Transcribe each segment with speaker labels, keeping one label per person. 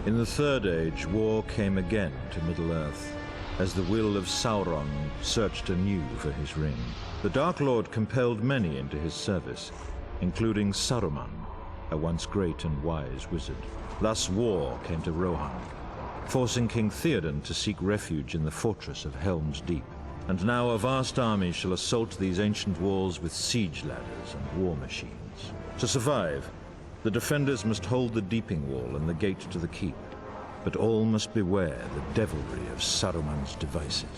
Speaker 1: In the Third Age, war came again to Middle-earth, as the will of Sauron searched anew for his ring. The Dark Lord compelled many into his service, including Saruman, a once great and wise wizard. Thus war came to Rohan, forcing King Theoden to seek refuge in the fortress of Helm's Deep. And now a vast army shall assault these ancient walls with siege ladders and war machines. To survive, the defenders must hold the Deeping Wall and the gate to the keep, but all must beware the devilry of Saruman's devices.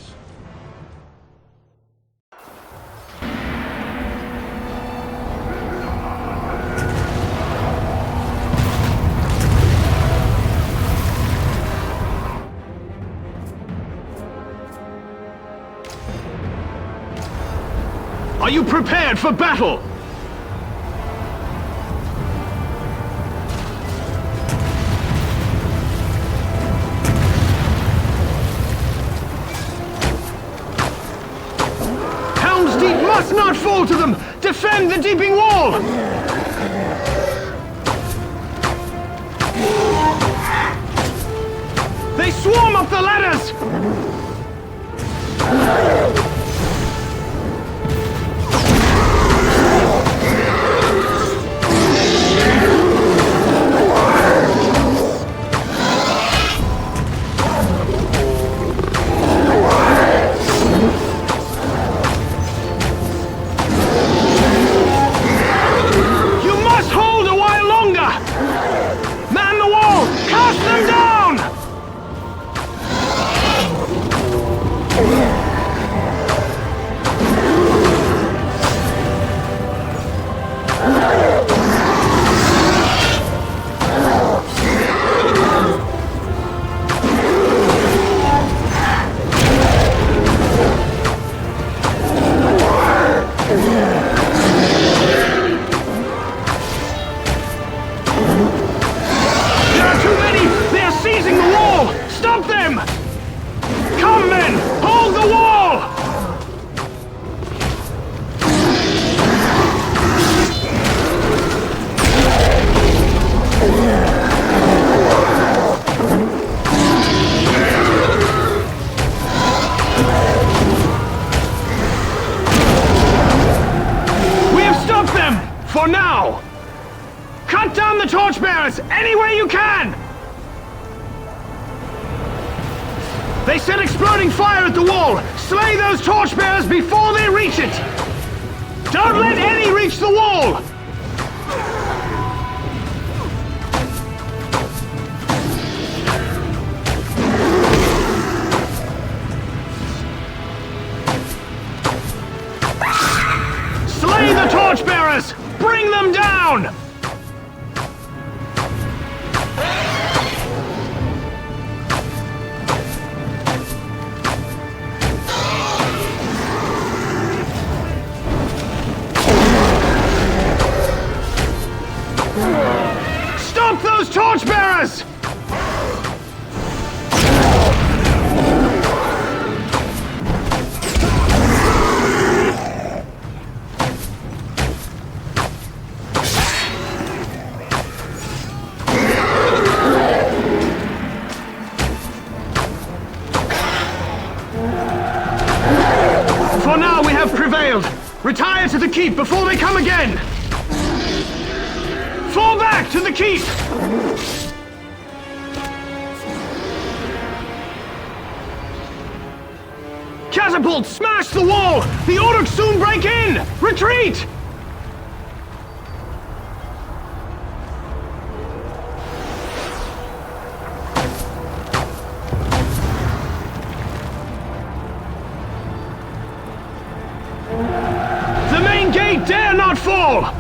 Speaker 2: Are you prepared for battle? Helm's Deep must not fall to them! Defend the Deeping Wall! They swarm up the ladders! For now! Cut down the torchbearers any way you can! They set exploding fire at the wall! Slay those torchbearers before they reach it! Don't let any reach the wall! Slay the torchbearers! Bring them down! Stop those torchbearers! For now, we have prevailed. Retire to the keep before they come again. Fall back to the keep! Catapult, smash the wall! The Uruk soon break in! Retreat! The main gate dare not fall!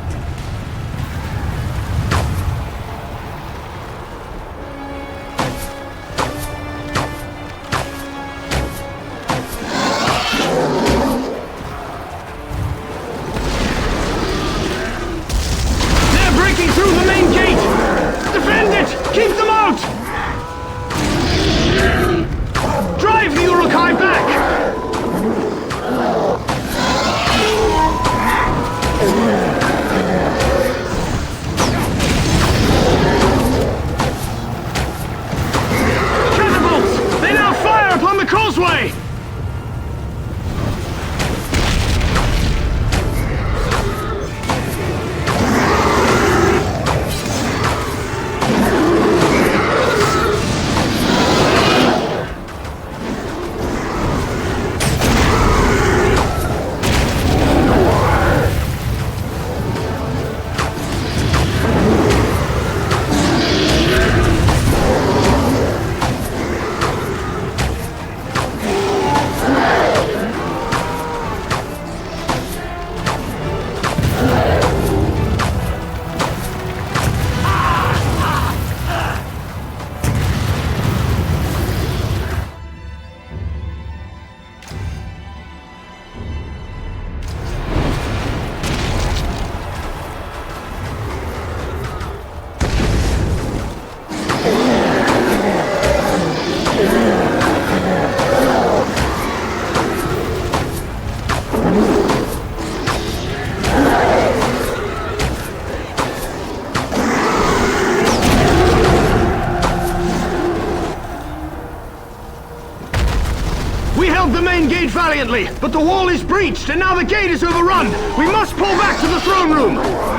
Speaker 2: valiantly, but the wall is breached and now the gate is overrun. We must pull back to the throne room.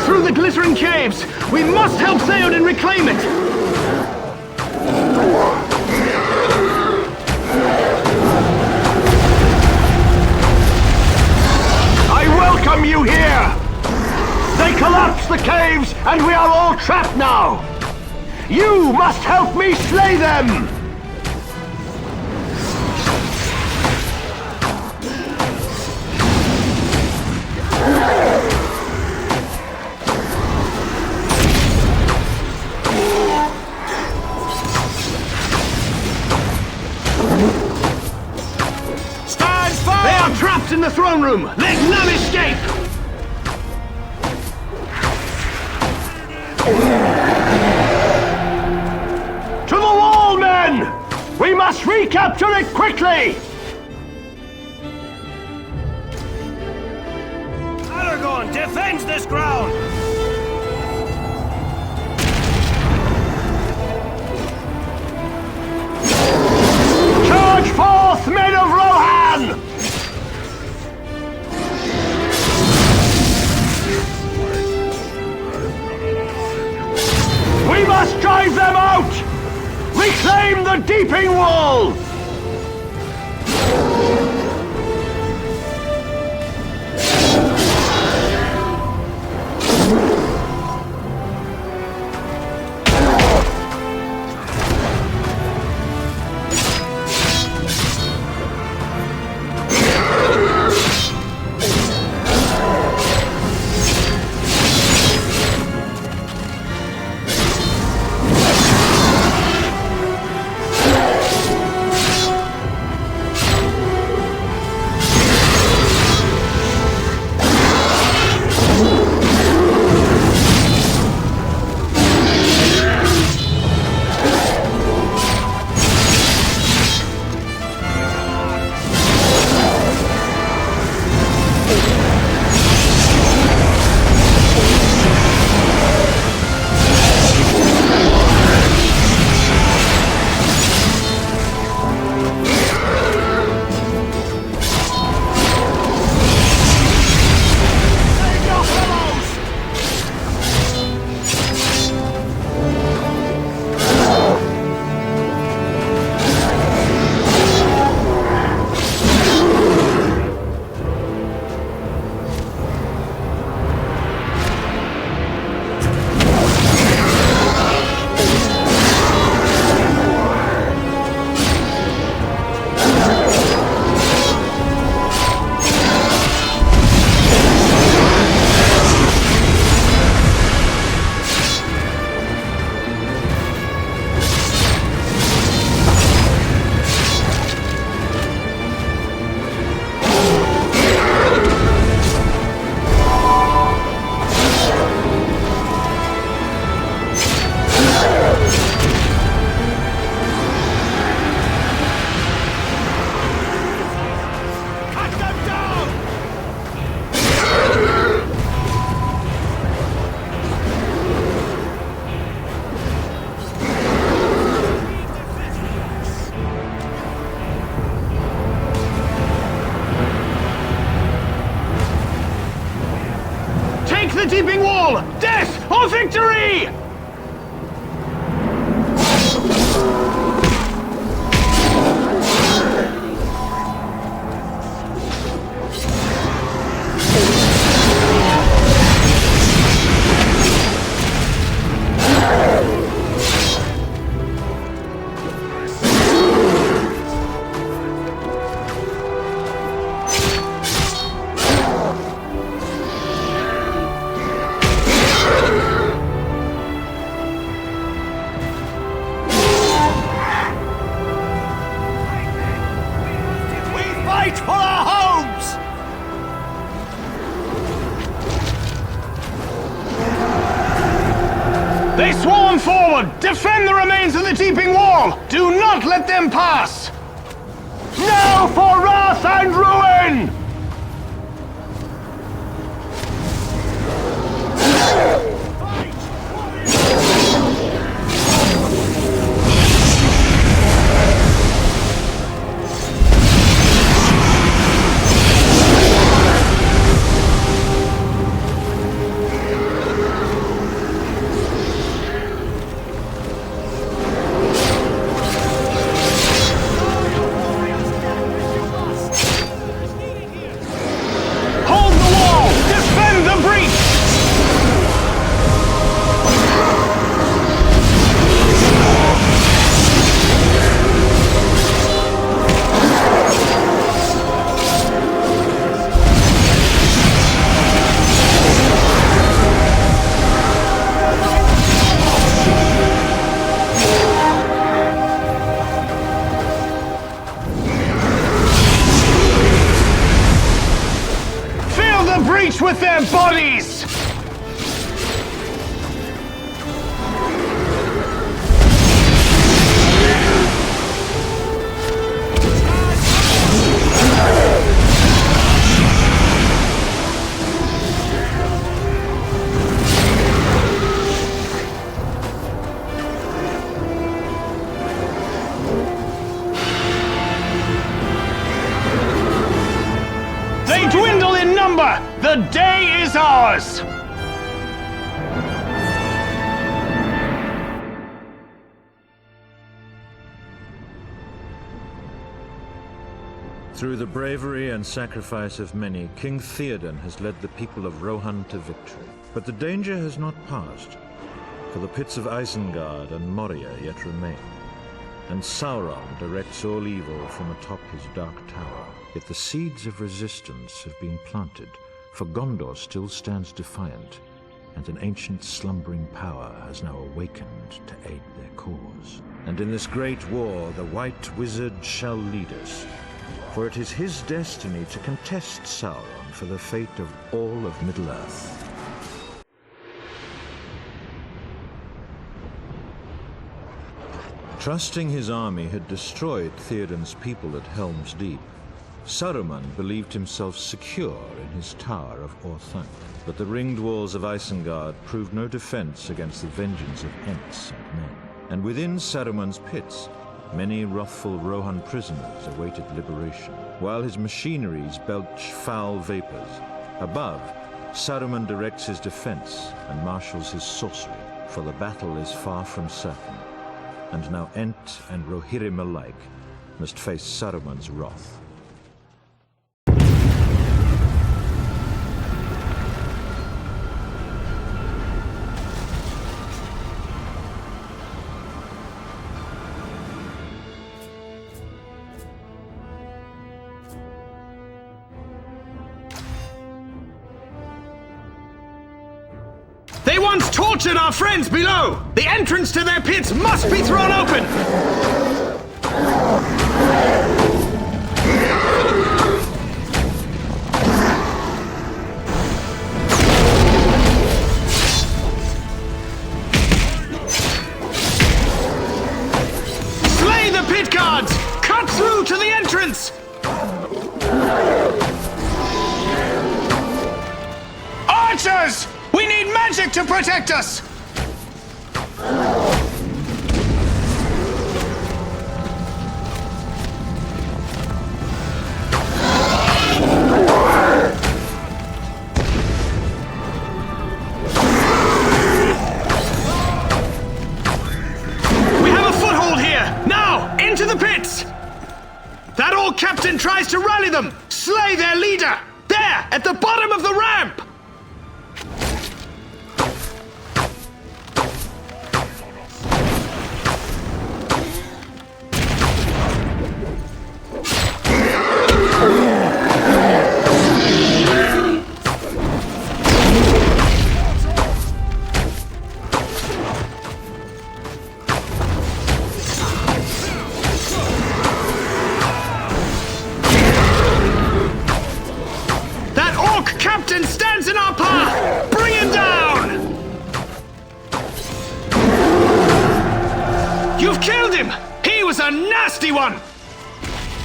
Speaker 2: Through the glittering caves! We must help Theoden reclaim it! I welcome you here! They collapsed the caves, and we are all trapped now! You must help me slay them! Trapped in the throne room! Let none escape! To the wall, men! We must recapture it quickly! Aragorn defends this ground! Charge forth, men of Rohan! We must drive them out! Reclaim the Deeping Wall! The Deeping Wall! Death or victory! Men forward! Defend the remains of the Deeping Wall! Do not let them pass! Now for wrath and ruin! With their bodies! They dwindle in number! The day is ours!
Speaker 1: Through the bravery and sacrifice of many, King Theoden has led the people of Rohan to victory. But the danger has not passed, for the pits of Isengard and Moria yet remain, and Sauron directs all evil from atop his dark tower. Yet the seeds of resistance have been planted, for Gondor still stands defiant, and an ancient slumbering power has now awakened to aid their cause. And in this great war, the White Wizard shall lead us, for it is his destiny to contest Sauron for the fate of all of Middle-earth. Trusting his army had destroyed Theoden's people at Helm's Deep, Saruman believed himself secure in his tower of Orthanc, but the ringed walls of Isengard proved no defense against the vengeance of Ents and men. And within Saruman's pits, many wrathful Rohan prisoners awaited liberation, while his machineries belch foul vapors. Above, Saruman directs his defense and marshals his sorcery, for the battle is far from certain, and now Ent and Rohirrim alike must face Saruman's wrath.
Speaker 2: They once tortured our friends below! The entrance to their pits must be thrown open! Slay the pit guards! Cut through to the entrance! Archers! We need magic to protect us! We have a foothold here! Now, into the pits! That orc captain tries to rally them! Slay their leader! There, at the bottom of the ramp! him! He was a nasty one!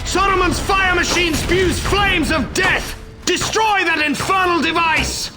Speaker 2: Saruman's fire machine spews flames of death! Destroy that infernal device!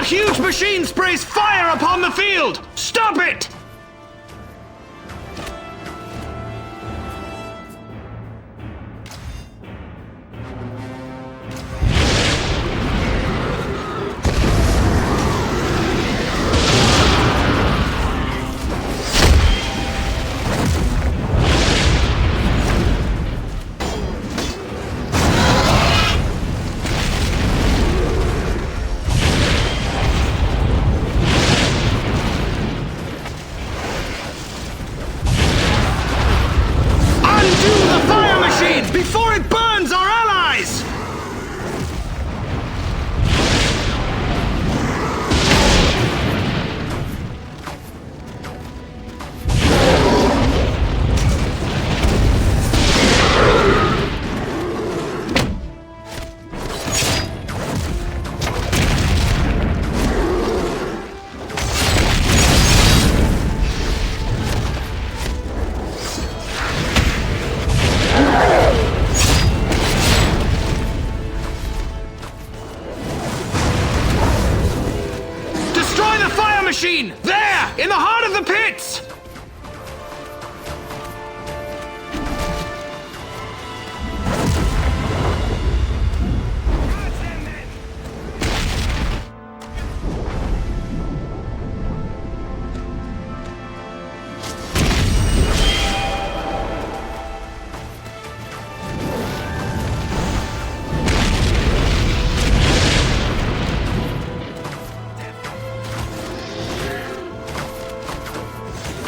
Speaker 2: Huge machine sprays fire upon the field! Stop it! Before it burns our allies! Machine! There! In the heart of the pits!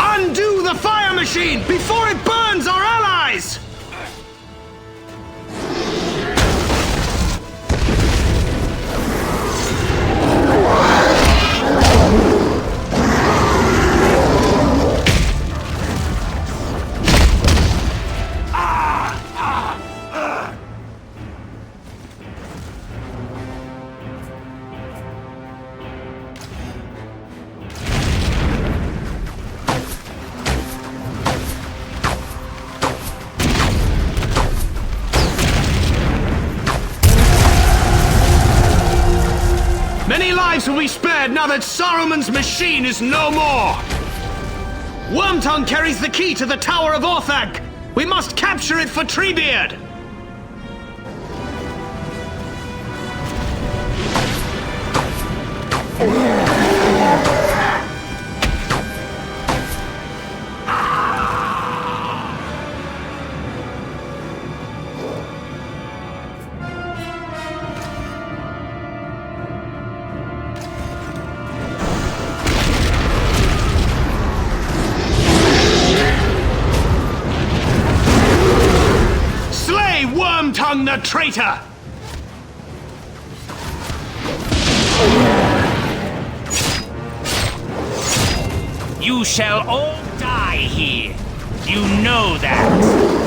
Speaker 2: Undo the fire machine before it burns our allies! Many lives will be spared now that Saruman's machine is no more! Wormtongue carries the key to the Tower of Orthanc! We must capture it for Treebeard! Wormtongue the traitor!
Speaker 3: You shall all die here. You know that.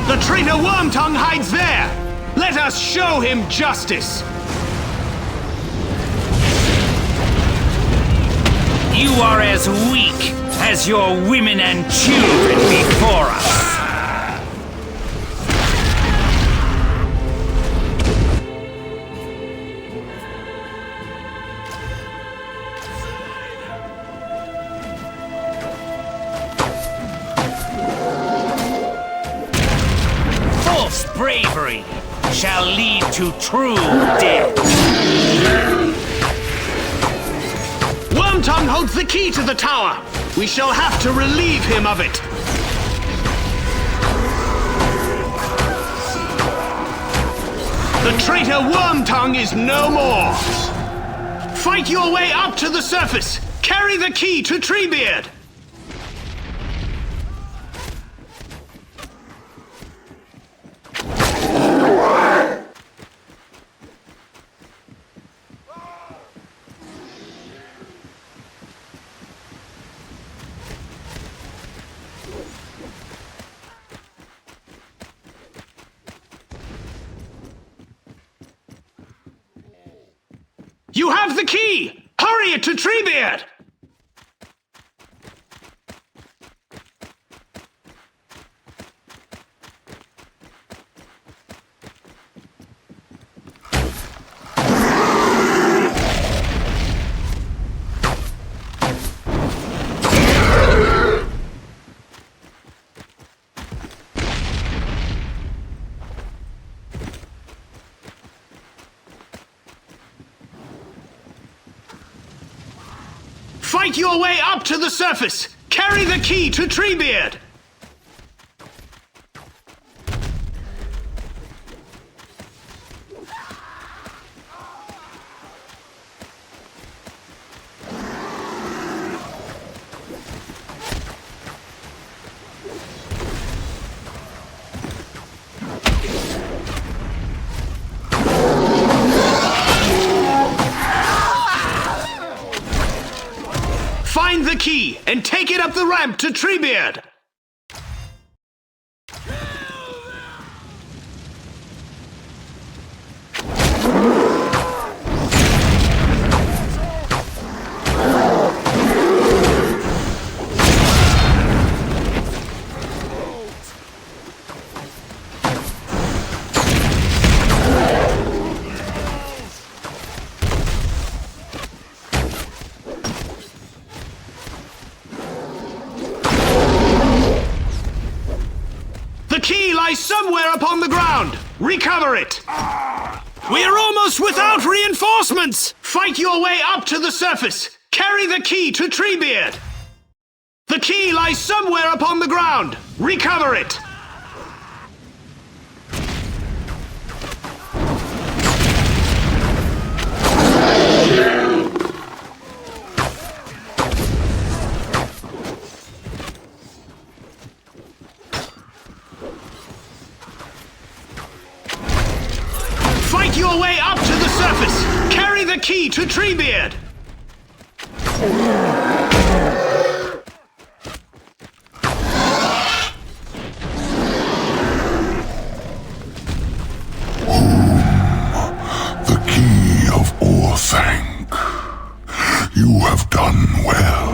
Speaker 2: The traitor Wormtongue hides there! Let us show him justice!
Speaker 3: You are as weak as your women and children before us. False bravery shall lead to true death.
Speaker 2: Wormtongue holds the key to the tower. We shall have to relieve him of it. The traitor Wormtongue is no more. Fight your way up to the surface. Carry the key to Treebeard. You have the key! Hurry it to Treebeard! Fight your way up to the surface! Carry the key to Treebeard! Find the key and take it up the ramp to Treebeard! The key lies somewhere upon the ground! Recover it! We are almost without reinforcements! Fight your way up to the surface! Carry the key to Treebeard! The key lies somewhere upon the ground! Recover it! Fight your way up to the surface! Carry the key to Treebeard!
Speaker 4: The key of Orthanc. You have done well.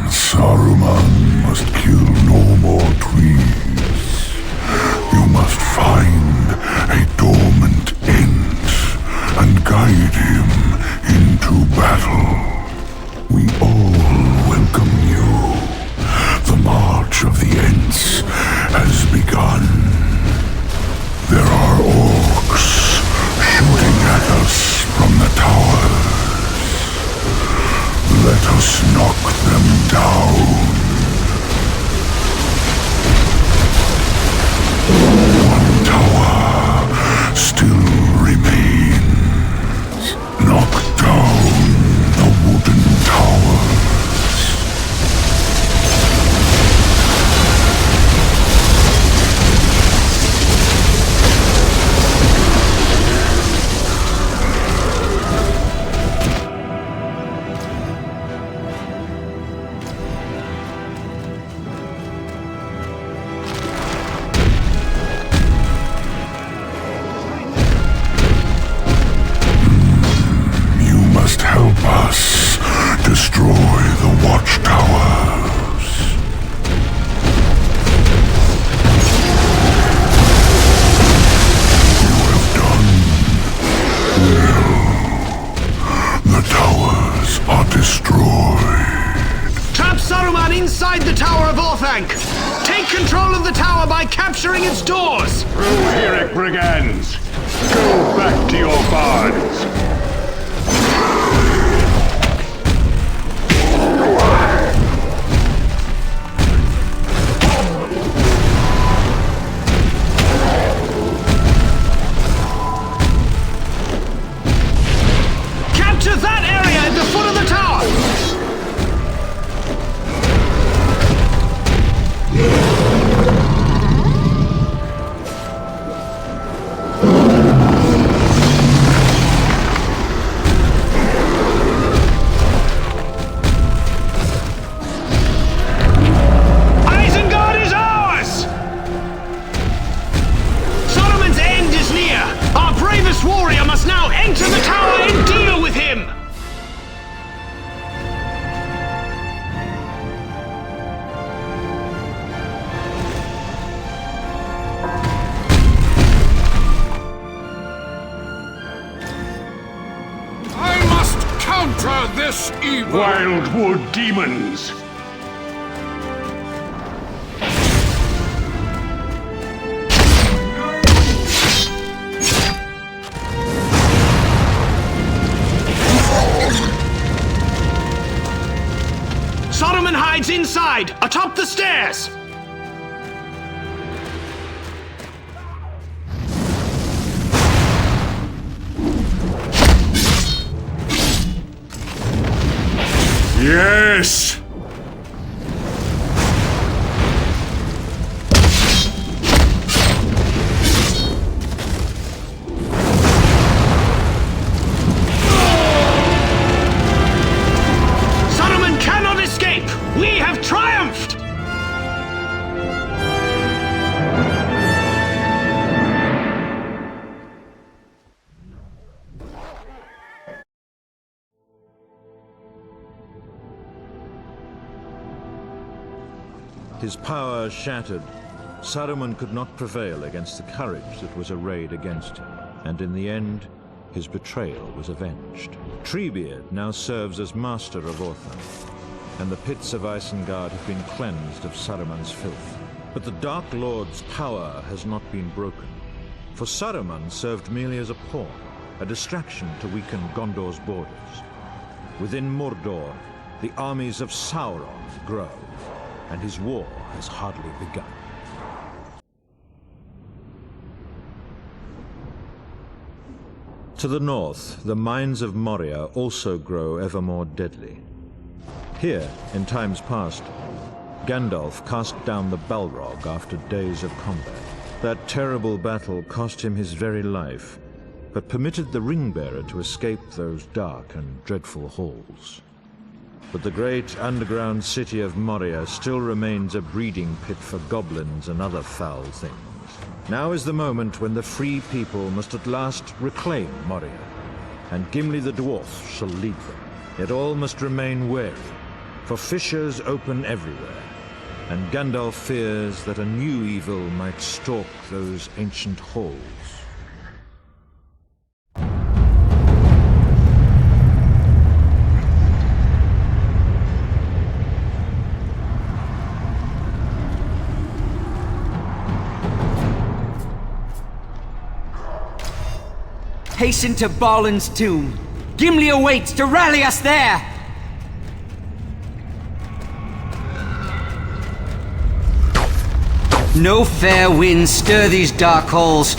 Speaker 4: Saruman must kill no more trees. You must find a dormant Ent and guide him into battle. We all welcome you. The march of the Ents has begun. There are orcs shooting at us from the towers. Let us knock them down. One tower
Speaker 2: by capturing its doors!
Speaker 4: Through here, brigands! Go back to your barns!
Speaker 2: Capture that area at the foot of the tower! Warrior must now enter the tower and deal with him!
Speaker 4: I must counter this evil! Wildwood demons!
Speaker 2: Hides inside, atop the stairs!
Speaker 4: Yes!
Speaker 2: We have triumphed!
Speaker 1: His power shattered, Saruman could not prevail against the courage that was arrayed against him, and in the end, his betrayal was avenged. Treebeard now serves as master of Orthanc, and the pits of Isengard have been cleansed of Saruman's filth. But the Dark Lord's power has not been broken, for Saruman served merely as a pawn, a distraction to weaken Gondor's borders. Within Mordor, the armies of Sauron grow, and his war has hardly begun. To the north, the mines of Moria also grow ever more deadly. Here, in times past, Gandalf cast down the Balrog after days of combat. That terrible battle cost him his very life, but permitted the Ring-Bearer to escape those dark and dreadful halls. But the great underground city of Moria still remains a breeding pit for goblins and other foul things. Now is the moment when the free people must at last reclaim Moria, and Gimli the Dwarf shall lead them. Yet all must remain wary, for fissures open everywhere, and Gandalf fears that a new evil might stalk those ancient halls.
Speaker 3: Hasten to Balin's tomb. Gimli awaits to rally us there! No fair winds stir these dark halls.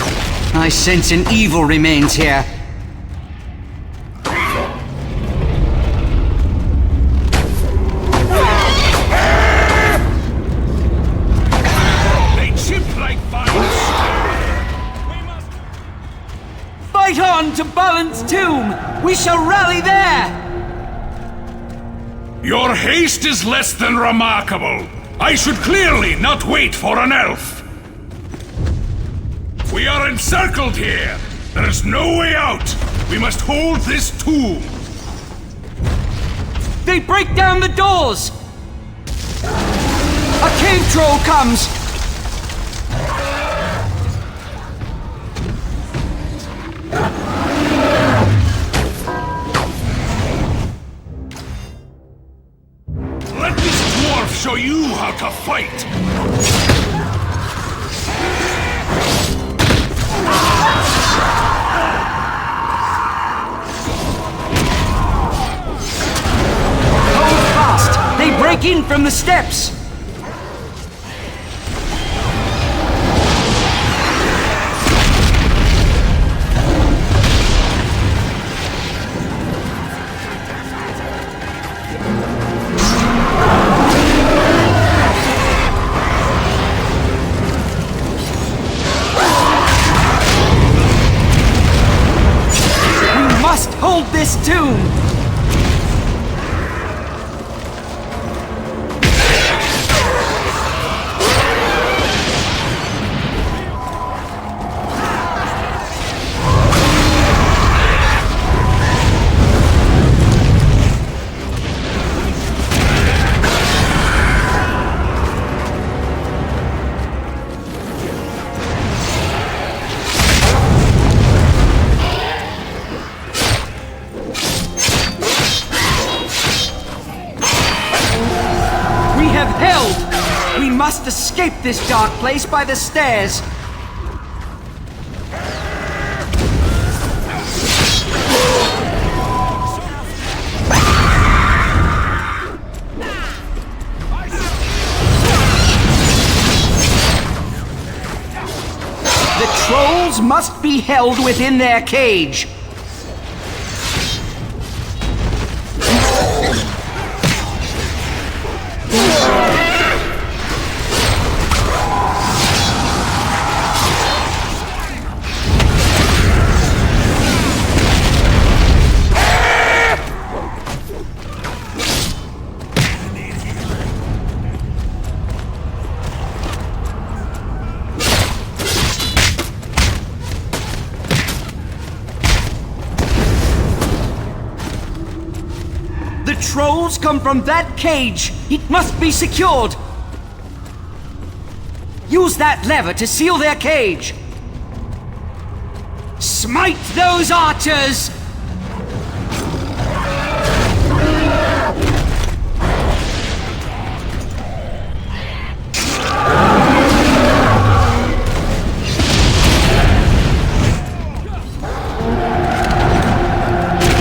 Speaker 3: I sense an evil remains here.
Speaker 4: They chip like fire.
Speaker 3: Fight on to Balin's tomb! We shall rally there!
Speaker 4: Your haste is less than remarkable. I should clearly not wait for an elf. We are encircled here. There is no way out. We must hold this tomb.
Speaker 3: They break down the doors! A cave troll comes!
Speaker 4: Let this dwarf show you how to fight!
Speaker 3: strike in from the steps! We must hold this tomb! We must escape this dark place by the stairs. The trolls must be held within their cage. The trolls come from that cage. It must be secured. Use that lever to seal their cage. Smite those archers!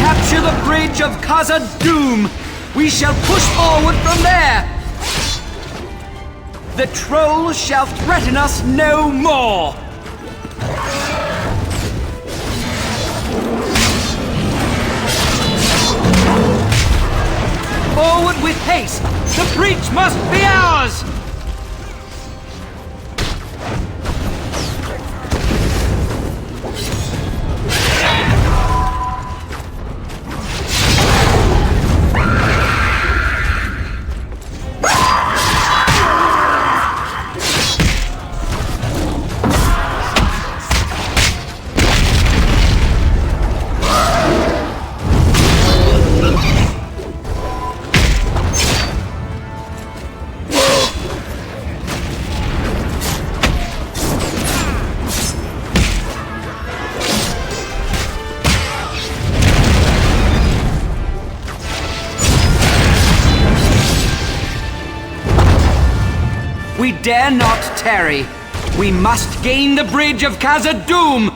Speaker 3: Capture the bridge of Khazad-dûm. We shall push forward from there. The trolls shall threaten us no more. Forward with haste! The breach must be ours! We dare not tarry. We must gain the bridge of Khazad-dûm.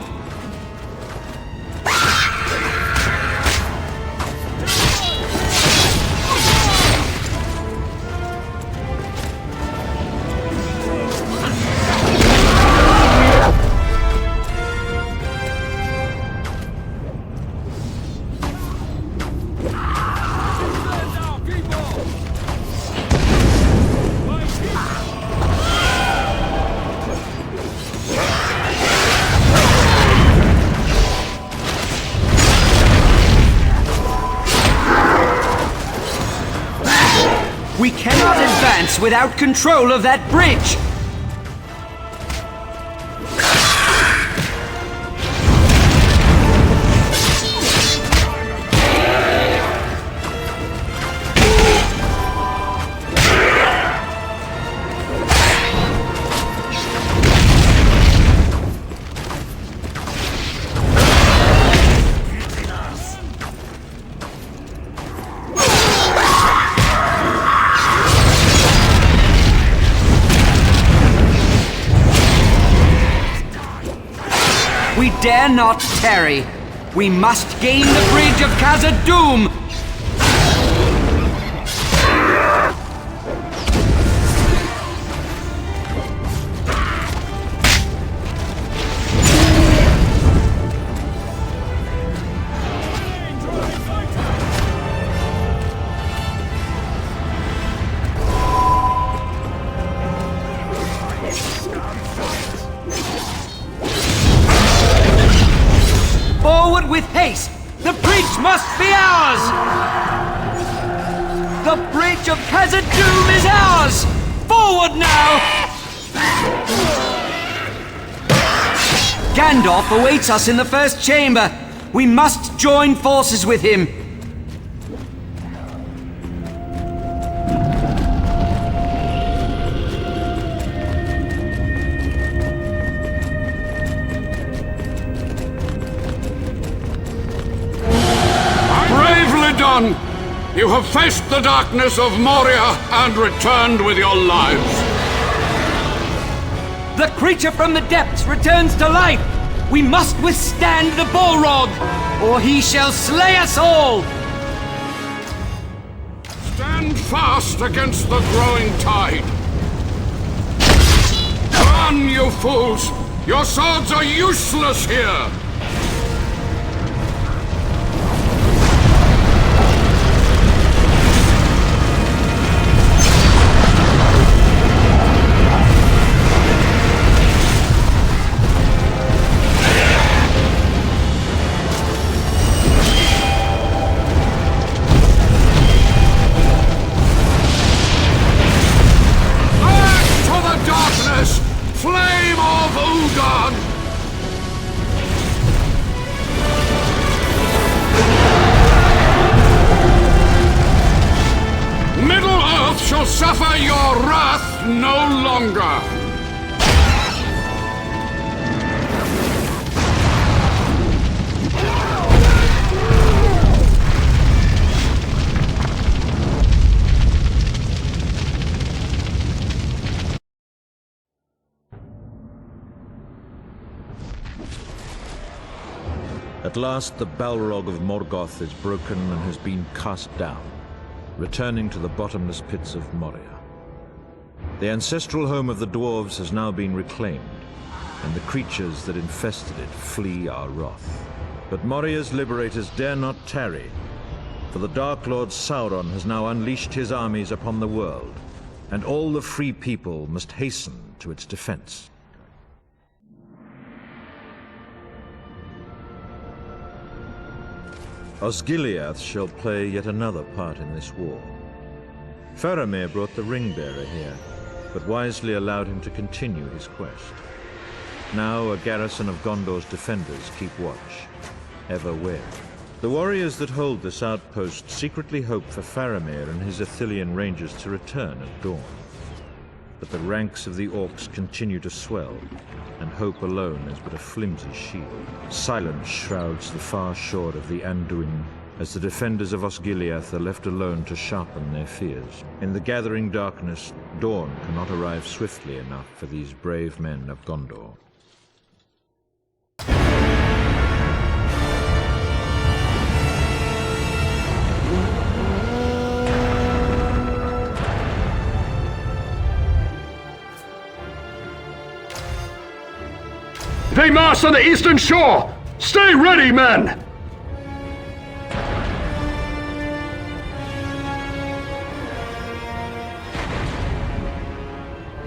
Speaker 3: We cannot advance without control of that bridge! We dare not tarry. We must gain the bridge of Khazad-dûm. with haste! The breach must be ours! The bridge of Khazad-dûm is ours! Forward now! Gandalf awaits us in the first chamber. We must join forces with him.
Speaker 4: Bravely done! You have faced the darkness of Moria and returned with your lives.
Speaker 3: The creature from the depths returns to life! We must withstand the Balrog, or he shall slay us all!
Speaker 4: Stand fast against the growing tide. Run, you fools! Your swords are useless here! Flame of Udon! Middle-earth shall suffer your wrath no longer!
Speaker 1: At last the Balrog of Morgoth is broken and has been cast down, returning to the bottomless pits of Moria. The ancestral home of the dwarves has now been reclaimed, and the creatures that infested it flee our wrath. But Moria's liberators dare not tarry, for the Dark Lord Sauron has now unleashed his armies upon the world, and all the free people must hasten to its defense. Osgiliath shall play yet another part in this war. Faramir brought the ring-bearer here, but wisely allowed him to continue his quest. Now a garrison of Gondor's defenders keep watch, ever wary. The warriors that hold this outpost secretly hope for Faramir and his Ithilien rangers to return at dawn. But the ranks of the orcs continue to swell, and hope alone is but a flimsy shield. Silence shrouds the far shore of the Anduin, as the defenders of Osgiliath are left alone to sharpen their fears. In the gathering darkness, dawn cannot arrive swiftly enough for these brave men of Gondor.
Speaker 2: They march on the eastern shore! Stay ready, men!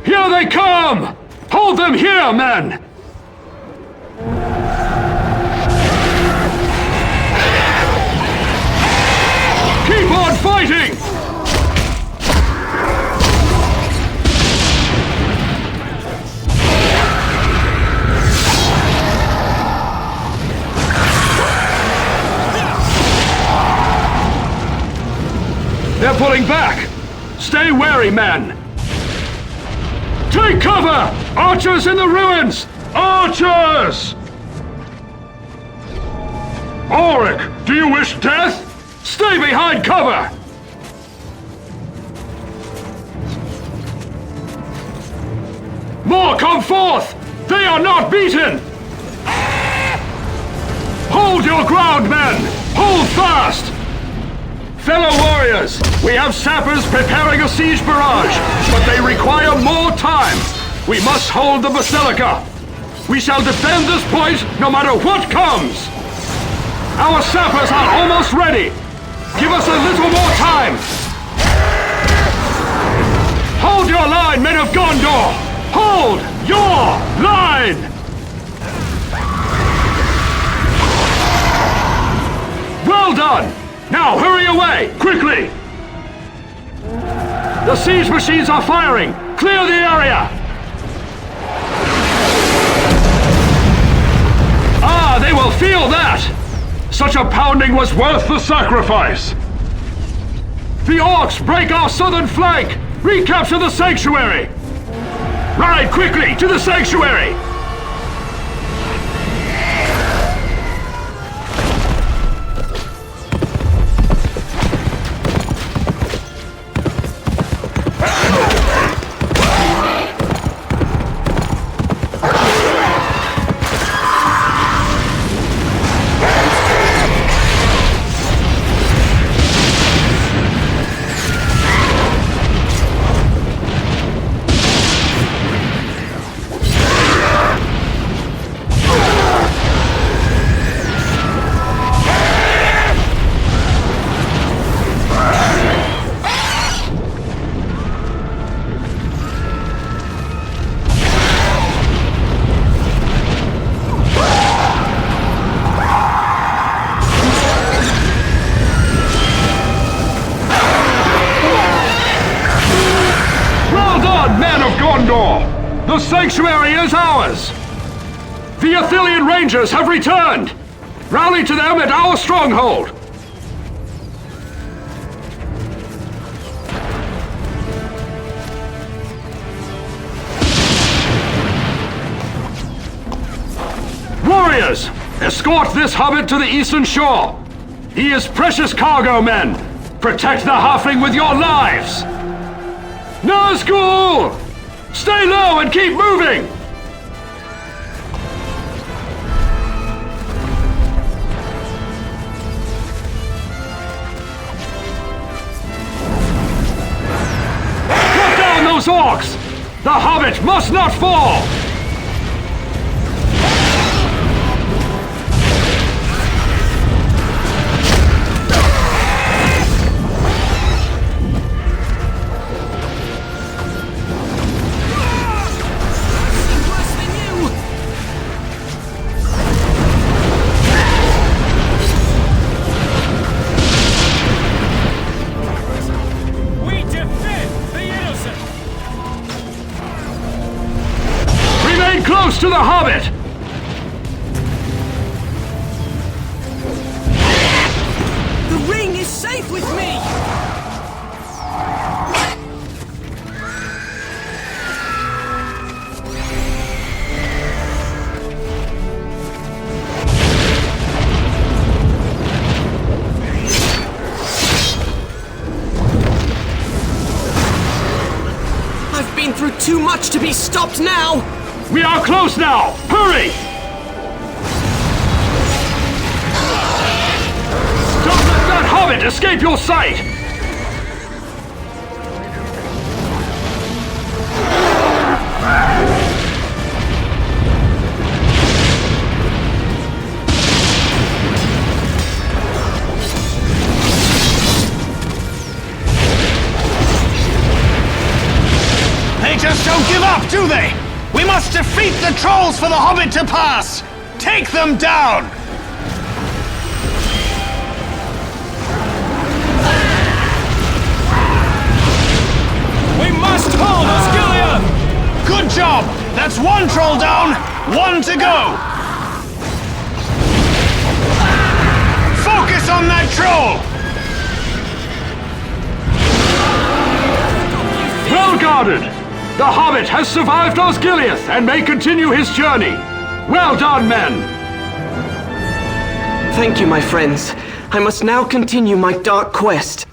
Speaker 2: Here they come! Hold them here, men! Keep on fighting! They're pulling back! Stay wary, men! Take cover! Archers in the ruins! Archers! Auric, do you wish death? Stay behind cover! More come forth! They are not beaten! Hold your ground, men! Hold fast! Fellow warriors, we have sappers preparing a siege barrage, but they require more time. We must hold the Basilica. We shall defend this point no matter what comes. Our sappers are almost ready. Give us a little more time. Hold your line, men of Gondor! Hold your line!
Speaker 4: way! Quickly! The siege machines are firing! Clear the area! Ah, they will feel that! Such a pounding was worth the sacrifice! The orcs break our southern flank! Recapture the sanctuary! Ride quickly to the sanctuary! The sanctuary is ours! The Athelian Rangers have returned! Rally to them at our stronghold! Warriors! Escort this hobbit to the eastern shore! He is precious cargo, men! Protect the halfling with your lives! Nazgul! Stay low and keep moving! Cut down those orcs! The hobbit must not fall! Close to the hobbit!
Speaker 3: The ring is safe with me! I've been through too much to be stopped now!
Speaker 4: We are close now! Hurry! Don't let that hobbit escape your sight!
Speaker 2: They just don't give up, do they? We must defeat the trolls for the hobbit to pass! Take them down!
Speaker 3: We must hold Osgiliath!
Speaker 2: Good job! That's one troll down, one to go! Focus on that troll!
Speaker 4: Well guarded! The hobbit has survived Osgiliath and may continue his journey. Well done, men!
Speaker 3: Thank you, my friends. I must now continue my dark quest.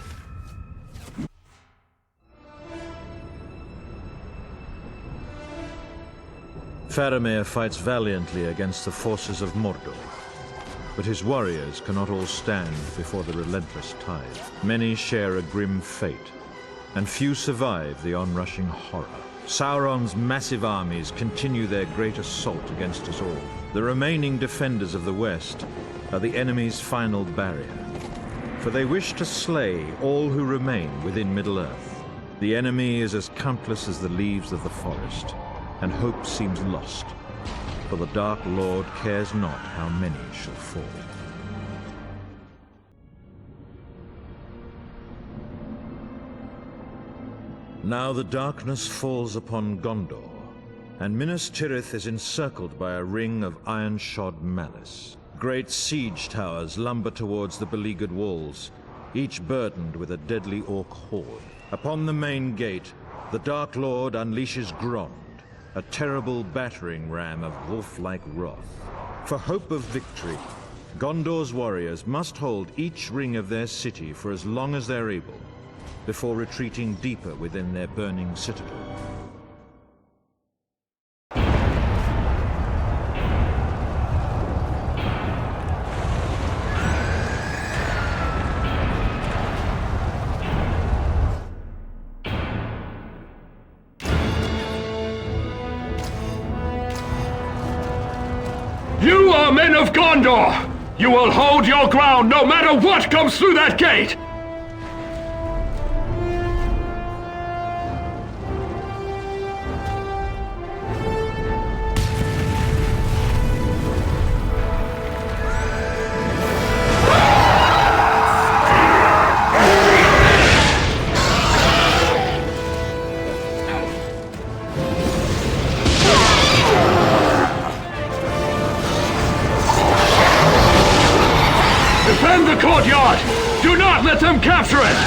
Speaker 1: Faramir fights valiantly against the forces of Mordor, but his warriors cannot all stand before the relentless tide. Many share a grim fate, and few survive the onrushing horror. Sauron's massive armies continue their great assault against us all. The remaining defenders of the West are the enemy's final barrier, for they wish to slay all who remain within Middle-earth. The enemy is as countless as the leaves of the forest, and hope seems lost, for the Dark Lord cares not how many shall fall. Now the darkness falls upon Gondor, and Minas Tirith is encircled by a ring of iron-shod malice. Great siege towers lumber towards the beleaguered walls, each burdened with a deadly orc horde. Upon the main gate, the Dark Lord unleashes Grond, a terrible battering ram of wolf-like wrath. For hope of victory, Gondor's warriors must hold each ring of their city for as long as they're able, before retreating deeper within their burning citadel.
Speaker 4: You are men of Gondor! You will hold your ground no matter what comes through that gate! Defend the courtyard! Do not let them capture it!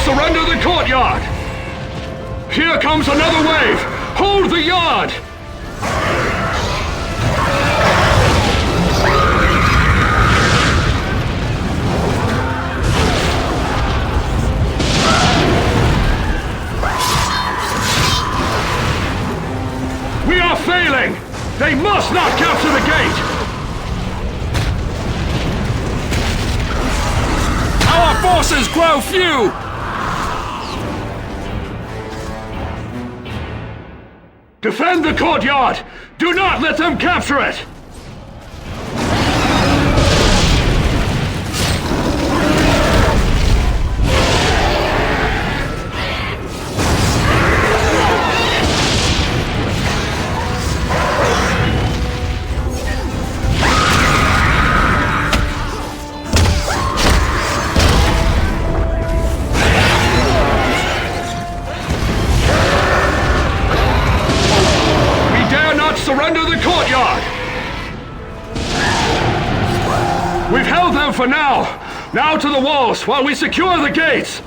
Speaker 4: Surrender the courtyard! Here comes another wave! Hold the yard! We are failing! They must not capture the gate!
Speaker 3: Our forces grow few!
Speaker 4: Defend the courtyard! Do not let them capture it! Surrender the courtyard! We've held them for now! Now to the walls while we secure the gates!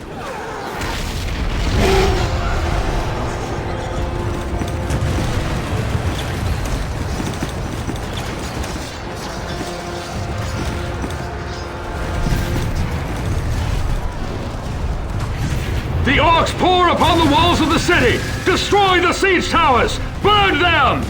Speaker 4: The orcs pour upon the walls of the city! Destroy the siege towers! Burn them!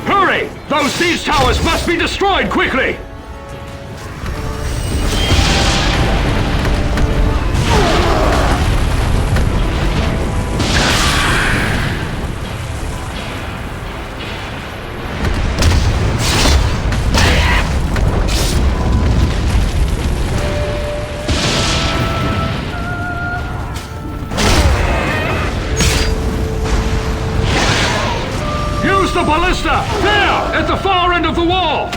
Speaker 4: Hurry! Those siege towers must be destroyed quickly! The ballista! There! At the far end of the wall!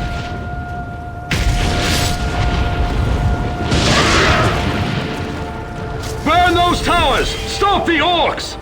Speaker 4: Burn those towers! Stop the orcs!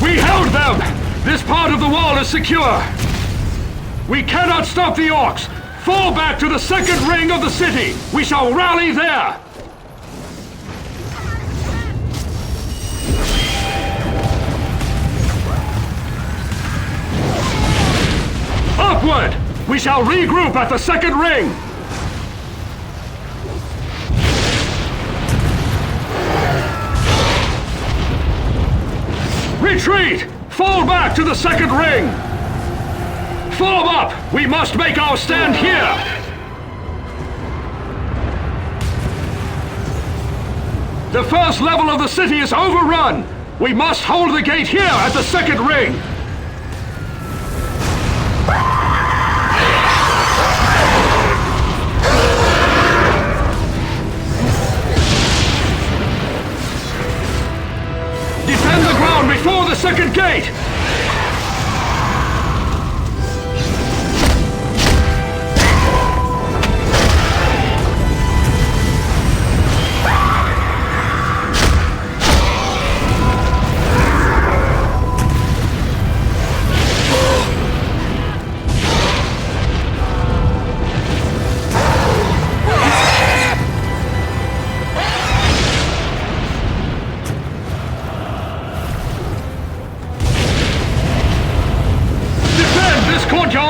Speaker 4: We held them! This part of the wall is secure! We cannot stop the orcs! Fall back to the second ring of the city! We shall rally there! Upward! We shall regroup at the second ring! Retreat! Fall back to the second ring! Form up! We must make our stand here! The first level of the city is overrun! We must hold the gate here at the second ring! Defend the ground before the second gate!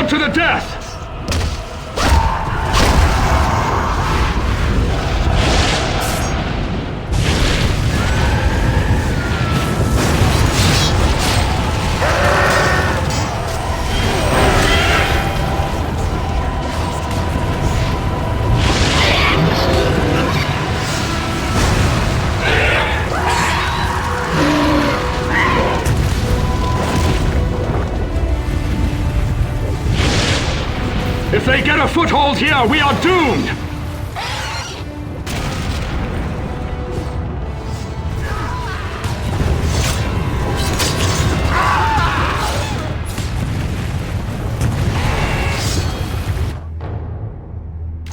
Speaker 4: To the death! If they get a foothold here, we are doomed!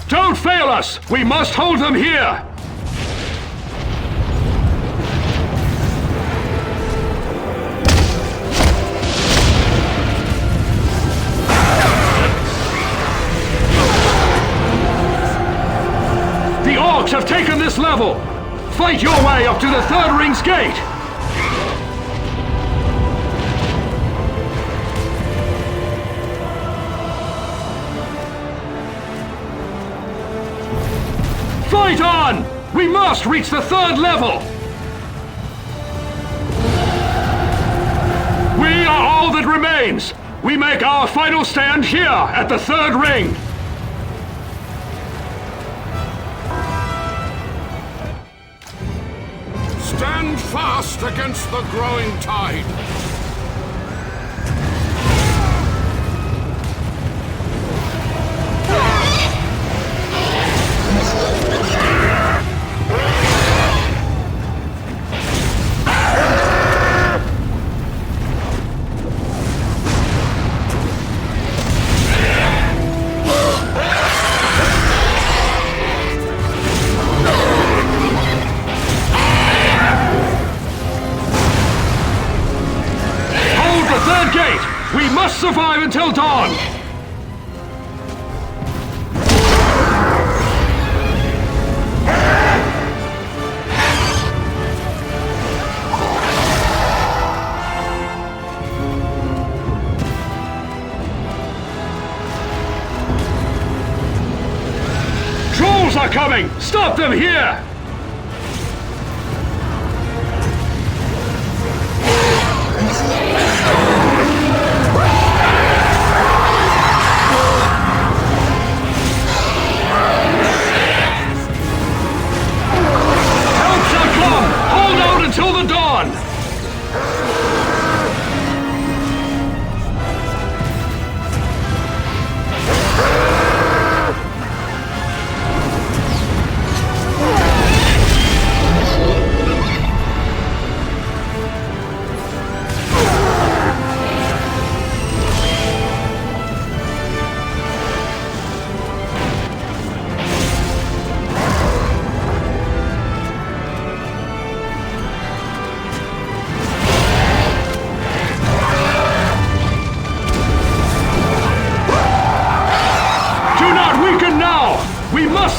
Speaker 4: Don't fail us! We must hold them here! Have taken this level! Fight your way up to the third ring's gate! Fight on! We must reach the third level! We are all that remains! We make our final stand here at the third ring!
Speaker 5: Stand fast against the growing tide!
Speaker 4: We must survive until dawn! Trolls are coming! Stop them here! Until the dawn!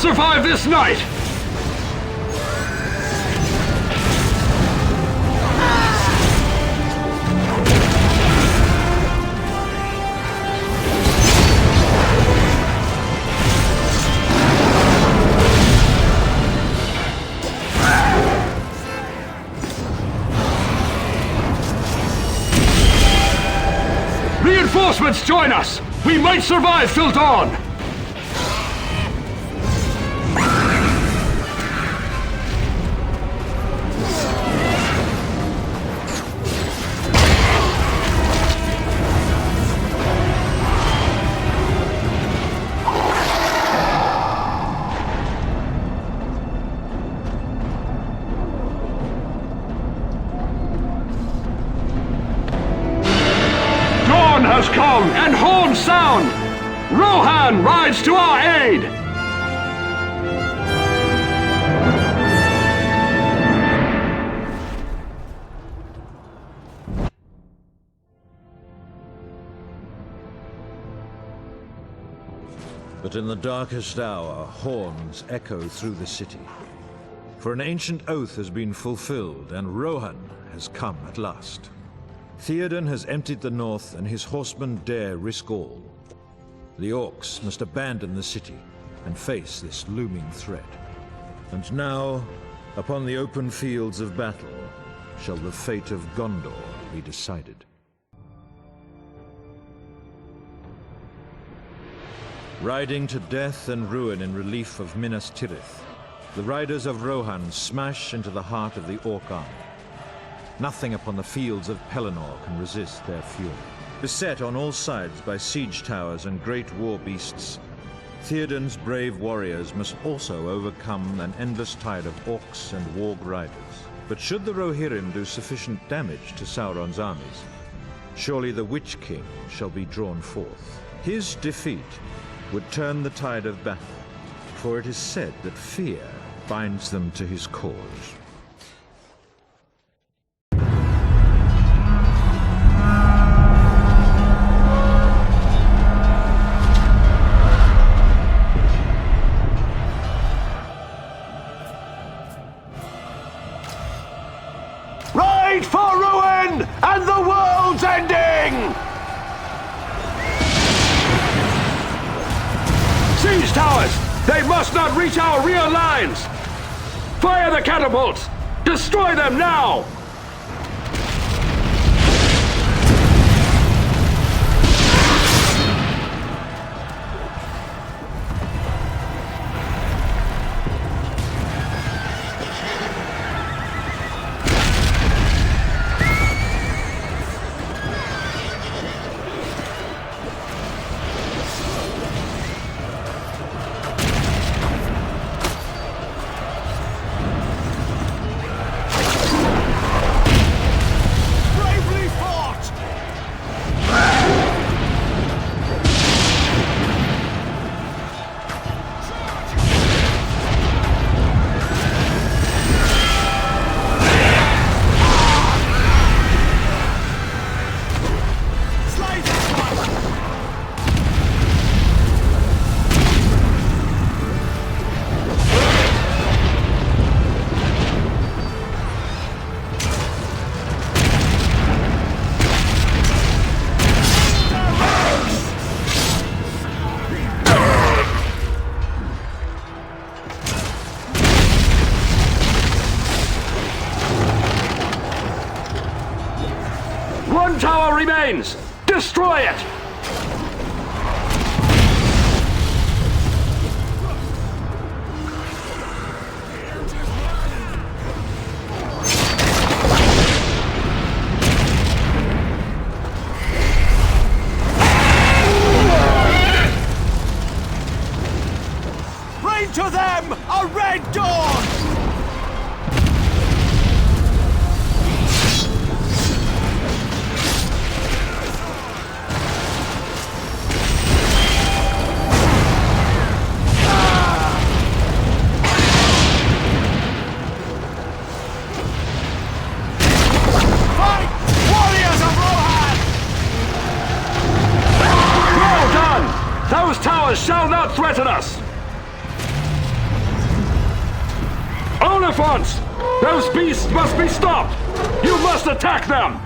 Speaker 4: survive this night! Reinforcements join us! We might survive till dawn! Has come, and horns sound! Rohan rides to our aid!
Speaker 1: But in the darkest hour, horns echo through the city. For an ancient oath has been fulfilled, and Rohan has come at last. Theoden has emptied the north, and his horsemen dare risk all. The orcs must abandon the city and face this looming threat. And now, upon the open fields of battle, shall the fate of Gondor be decided. Riding to death and ruin in relief of Minas Tirith, the riders of Rohan smash into the heart of the orc army. Nothing upon the fields of Pelennor can resist their fury. Beset on all sides by siege towers and great war beasts, Theoden's brave warriors must also overcome an endless tide of orcs and warg riders. But should the Rohirrim do sufficient damage to Sauron's armies, surely the Witch King shall be drawn forth. His defeat would turn the tide of battle, for it is said that fear binds them to his cause.
Speaker 2: Ride for ruin and the world's ending!
Speaker 4: Siege towers! They must not reach our rear lines! Fire the catapults! Destroy them now! One tower remains! Destroy it!
Speaker 2: Bring to them a red dawn!
Speaker 4: elephants! Those beasts must be stopped! You must attack them!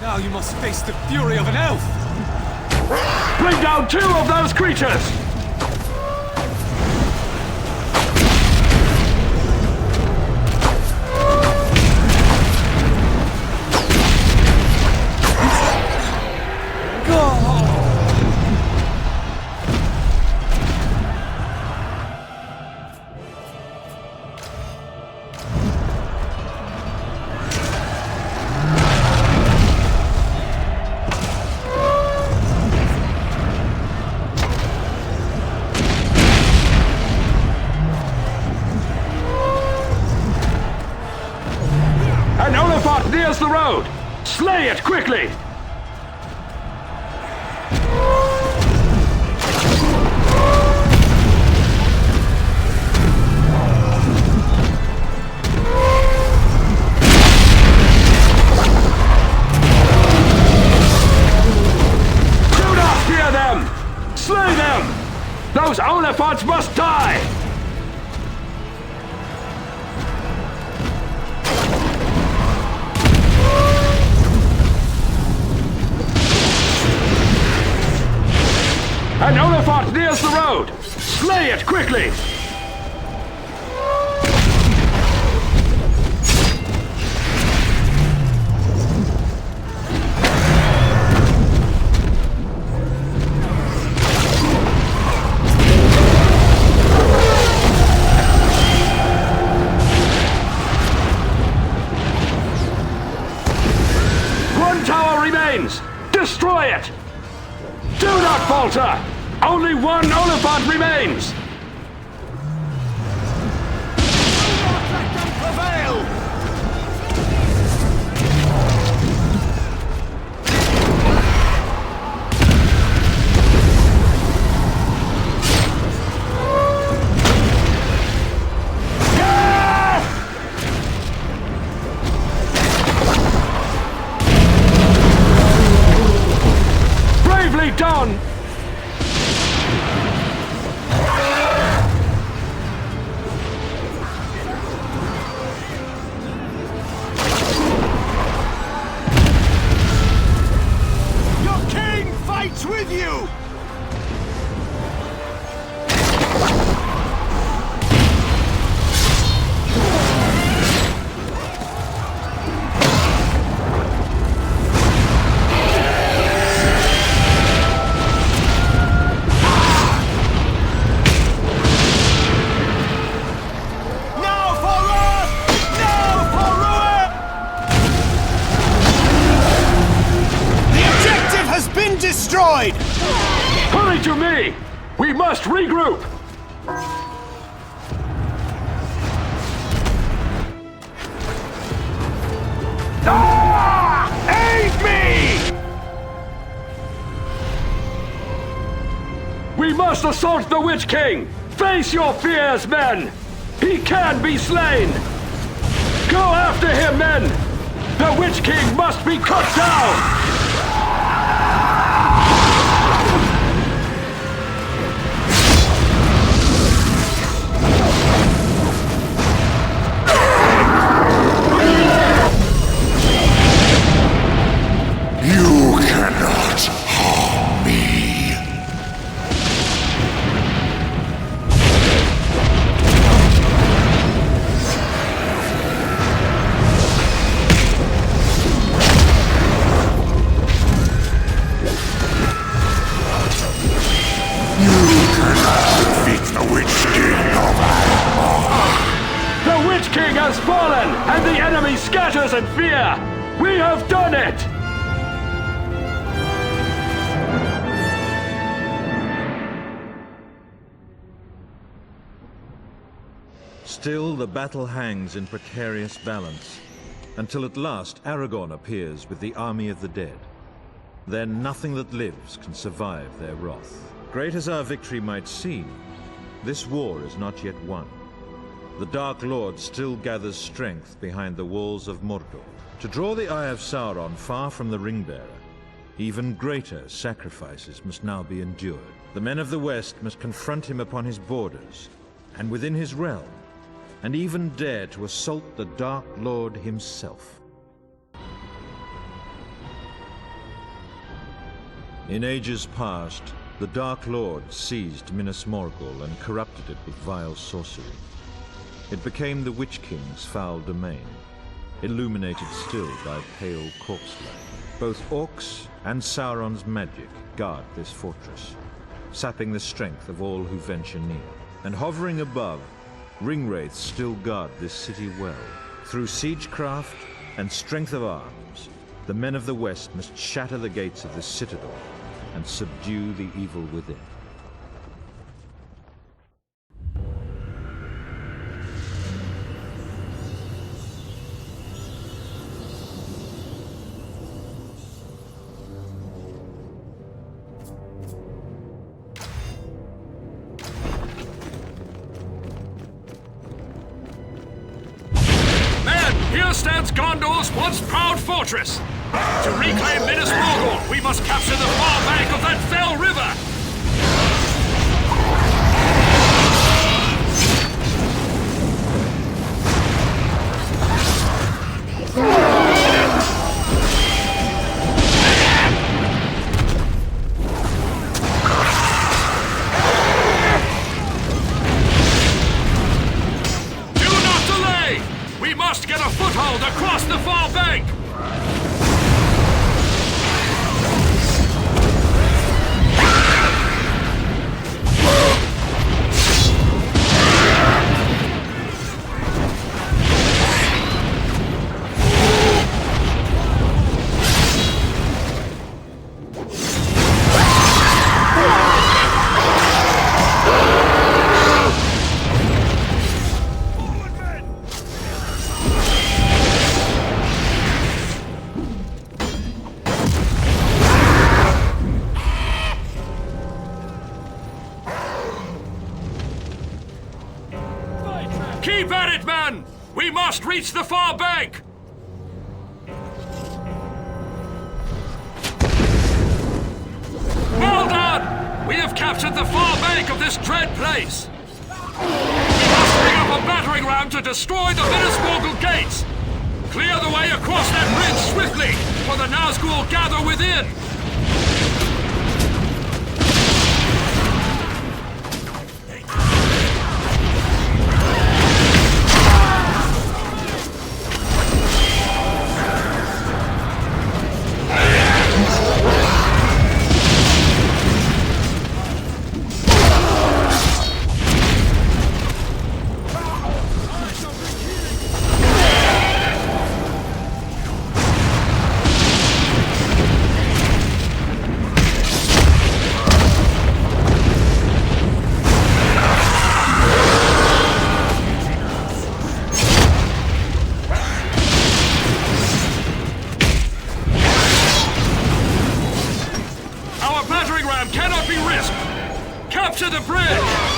Speaker 3: Now you must face the fury of an elf!
Speaker 4: Bring down 2 of those creatures! Nears the road! Slay it quickly! Do not fear them! Slay them! Those elephants must die! An elephant nears the road! Slay it quickly! One tower remains! Destroy it! Do not falter! Only one elephant remains! Bravely done!
Speaker 2: With you! Destroyed!
Speaker 4: Hurry to me! We must regroup! Ah! Aid me! We must assault the Witch King! Face your fears, men! He can be slain! Go after him, men! The Witch King must be cut down!
Speaker 5: You cannot harm me. You cannot defeat the Witch King of Alma.
Speaker 4: The Witch King has fallen, and the enemy scatters in fear! We have done it!
Speaker 1: Still, the battle hangs in precarious balance, until at last Aragorn appears with the army of the dead. Then nothing that lives can survive their wrath. Great as our victory might seem, this war is not yet won. the Dark Lord still gathers strength behind the walls of Mordor. To draw the Eye of Sauron far from the Ringbearer, even greater sacrifices must now be endured. The men of the West must confront him upon his borders, and within his realm, and even dare to assault the Dark Lord himself. In ages past, the Dark Lord seized Minas Morgul and corrupted it with vile sorcery. It became the Witch King's foul domain, illuminated still by pale corpse-light. Both orcs and Sauron's magic guard this fortress, sapping the strength of all who venture near. And hovering above, ringwraiths still guard this city well. Through siegecraft and strength of arms, the men of the West must shatter the gates of this citadel and subdue the evil within.
Speaker 4: Here stands Gondor's once proud fortress. To reclaim Minas Morgul, we must capture the far bank of that fell river. Get a foothold across the far bank! Keep at it, men! We must reach the far bank! Well done! We have captured the far bank of this dread place! We must bring up a battering ram to destroy the Minas Morgul gates! Clear the way across that bridge swiftly, for the Nazgul gather within! Cannot be risked! Capture the bridge!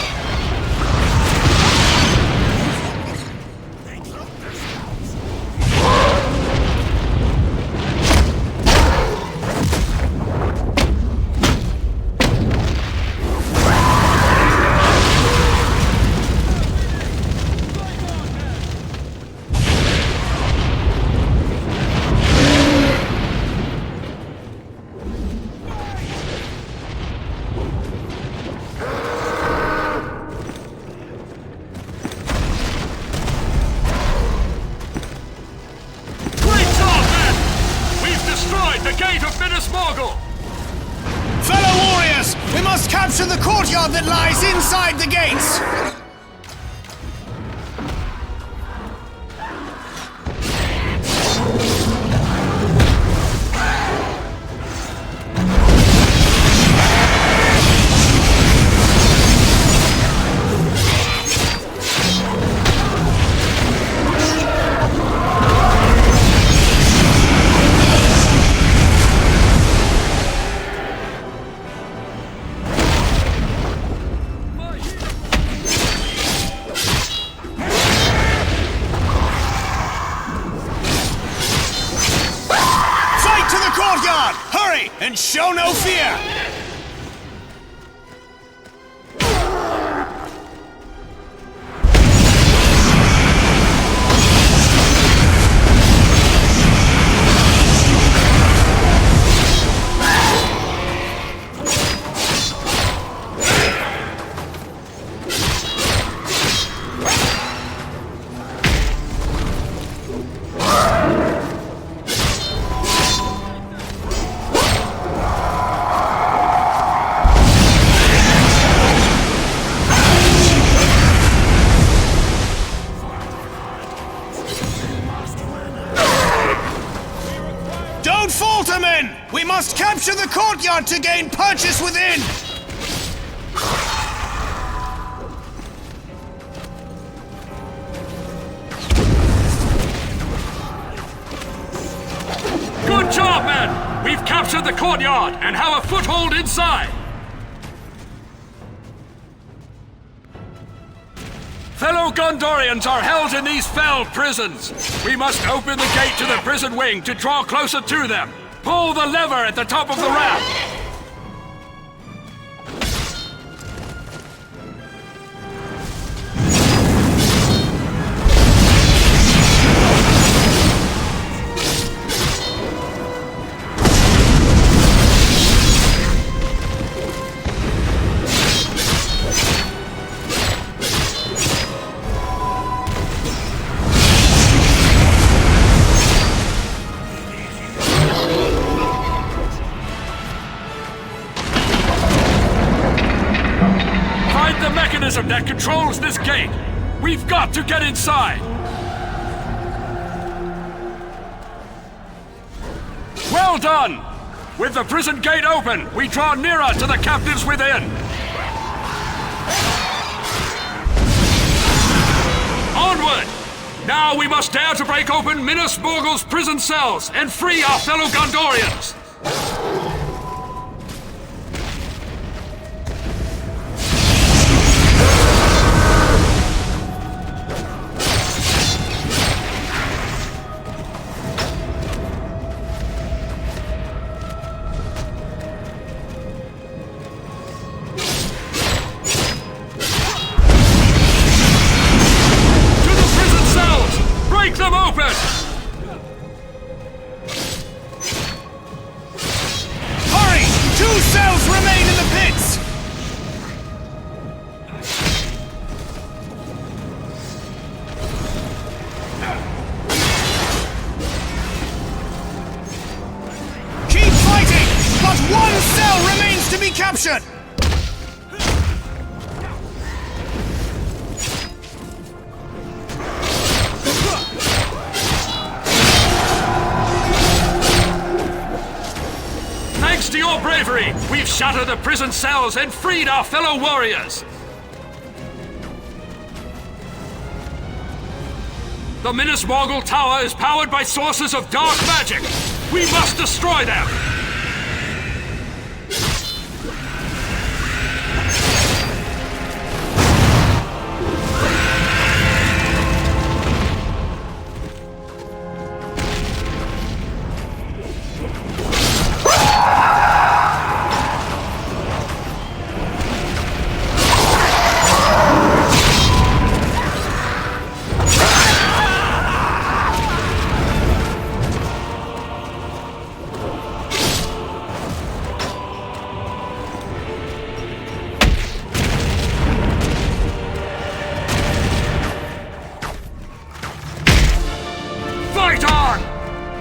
Speaker 4: The gate of Minas Morgul!
Speaker 2: Fellow warriors, we must capture the courtyard that lies inside the gates! courtyard! Hurry, and show no fear! Don't falter, men! We must capture the courtyard to gain purchase within!
Speaker 4: Good job, men! We've captured the courtyard and have a foothold inside! Fellow Gondorians are held in these fell prisons. We must open the gate to the prison wing to draw closer to them. Pull the lever at the top of the ramp. That controls this gate. We've got to get inside. Well done! With the prison gate open, we draw nearer to the captives within. Onward! Now we must dare to break open Minas Morgul's prison cells and free our fellow Gondorians.
Speaker 2: Captured!
Speaker 4: Thanks to your bravery, we've shattered the prison cells and freed our fellow warriors. The Minas Morgul Tower is powered by sources of dark magic. We must destroy them.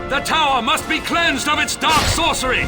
Speaker 4: The tower must be cleansed of its dark sorcery!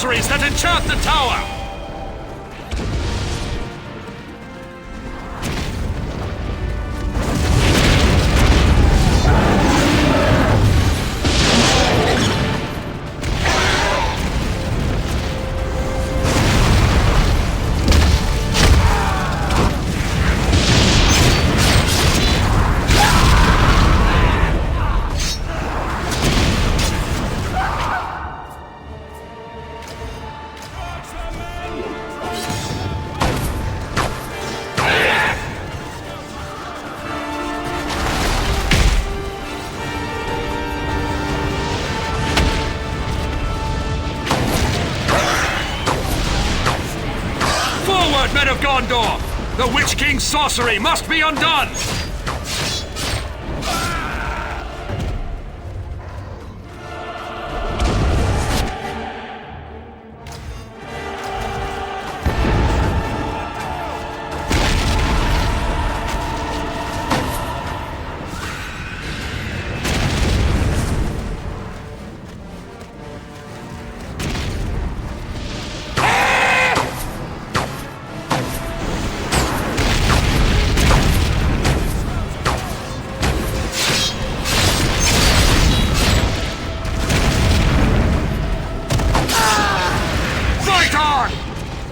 Speaker 4: sorceries that enchant the tower! Men of Gondor! The Witch King's sorcery must be undone!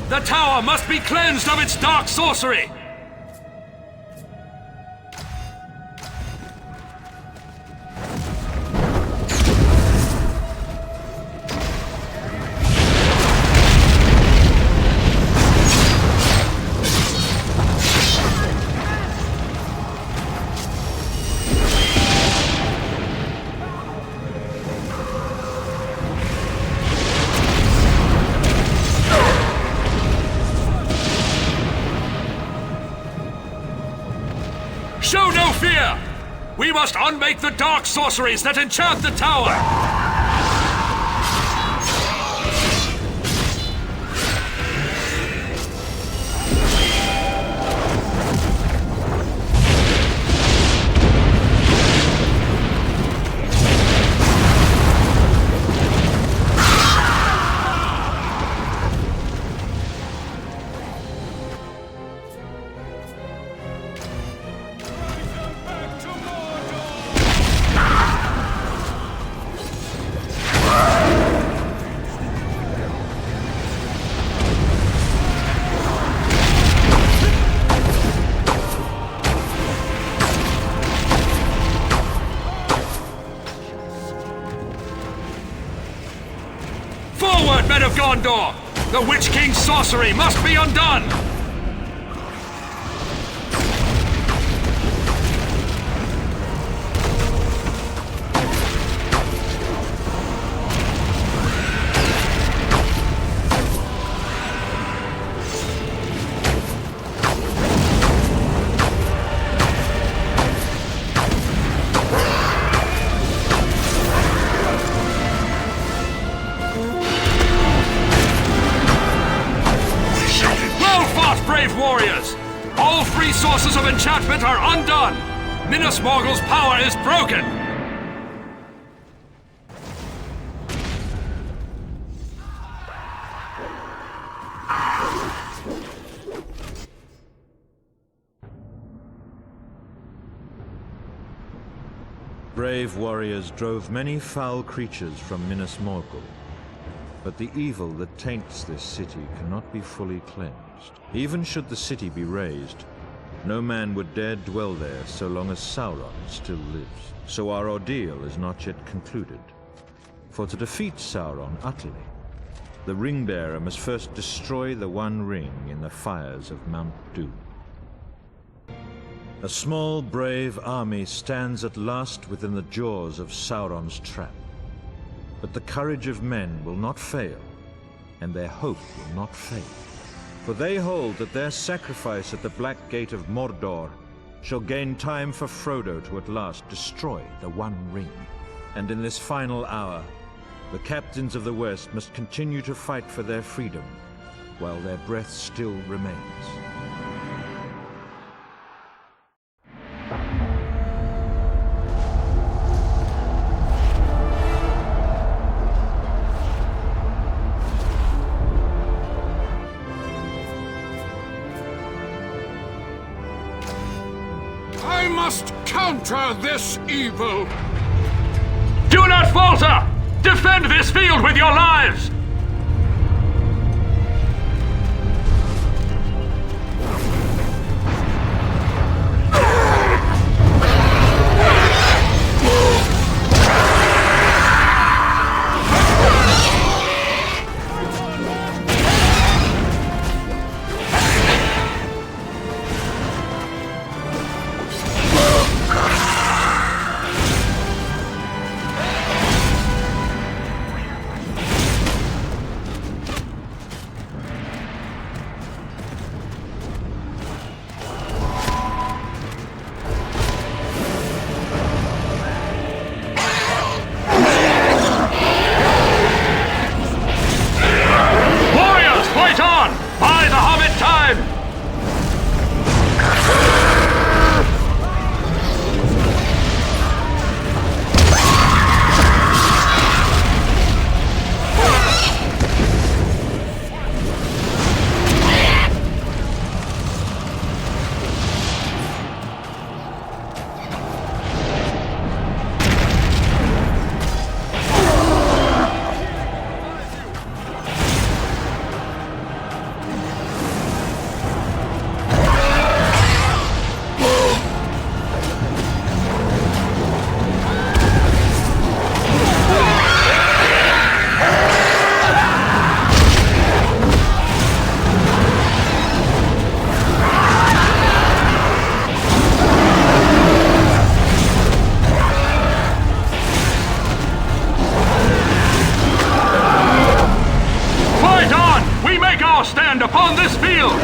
Speaker 4: The tower must be cleansed of its dark sorcery! Show no fear! We must unmake the dark sorceries that enchant the tower! Forward, men of Gondor! The Witch King's sorcery must be undone! Brave warriors! All three sources of enchantment are undone! Minas Morgul's power is broken!
Speaker 1: Brave warriors drove many foul creatures from Minas Morgul, but the evil that taints this city cannot be fully cleansed. Even should the city be razed, no man would dare dwell there so long as Sauron still lives. So our ordeal is not yet concluded. For to defeat Sauron utterly, the Ring-bearer must first destroy the One Ring in the fires of Mount Doom. A small, brave army stands at last within the jaws of Sauron's trap. But the courage of men will not fail, and their hope will not fade. For they hold that their sacrifice at the Black Gate of Mordor shall gain time for Frodo to at last destroy the One Ring. And in this final hour, the captains of the West must continue to fight for their freedom, while their breath still remains.
Speaker 5: must counter this evil.
Speaker 4: Do not falter! Defend this field with your lives! Upon this field!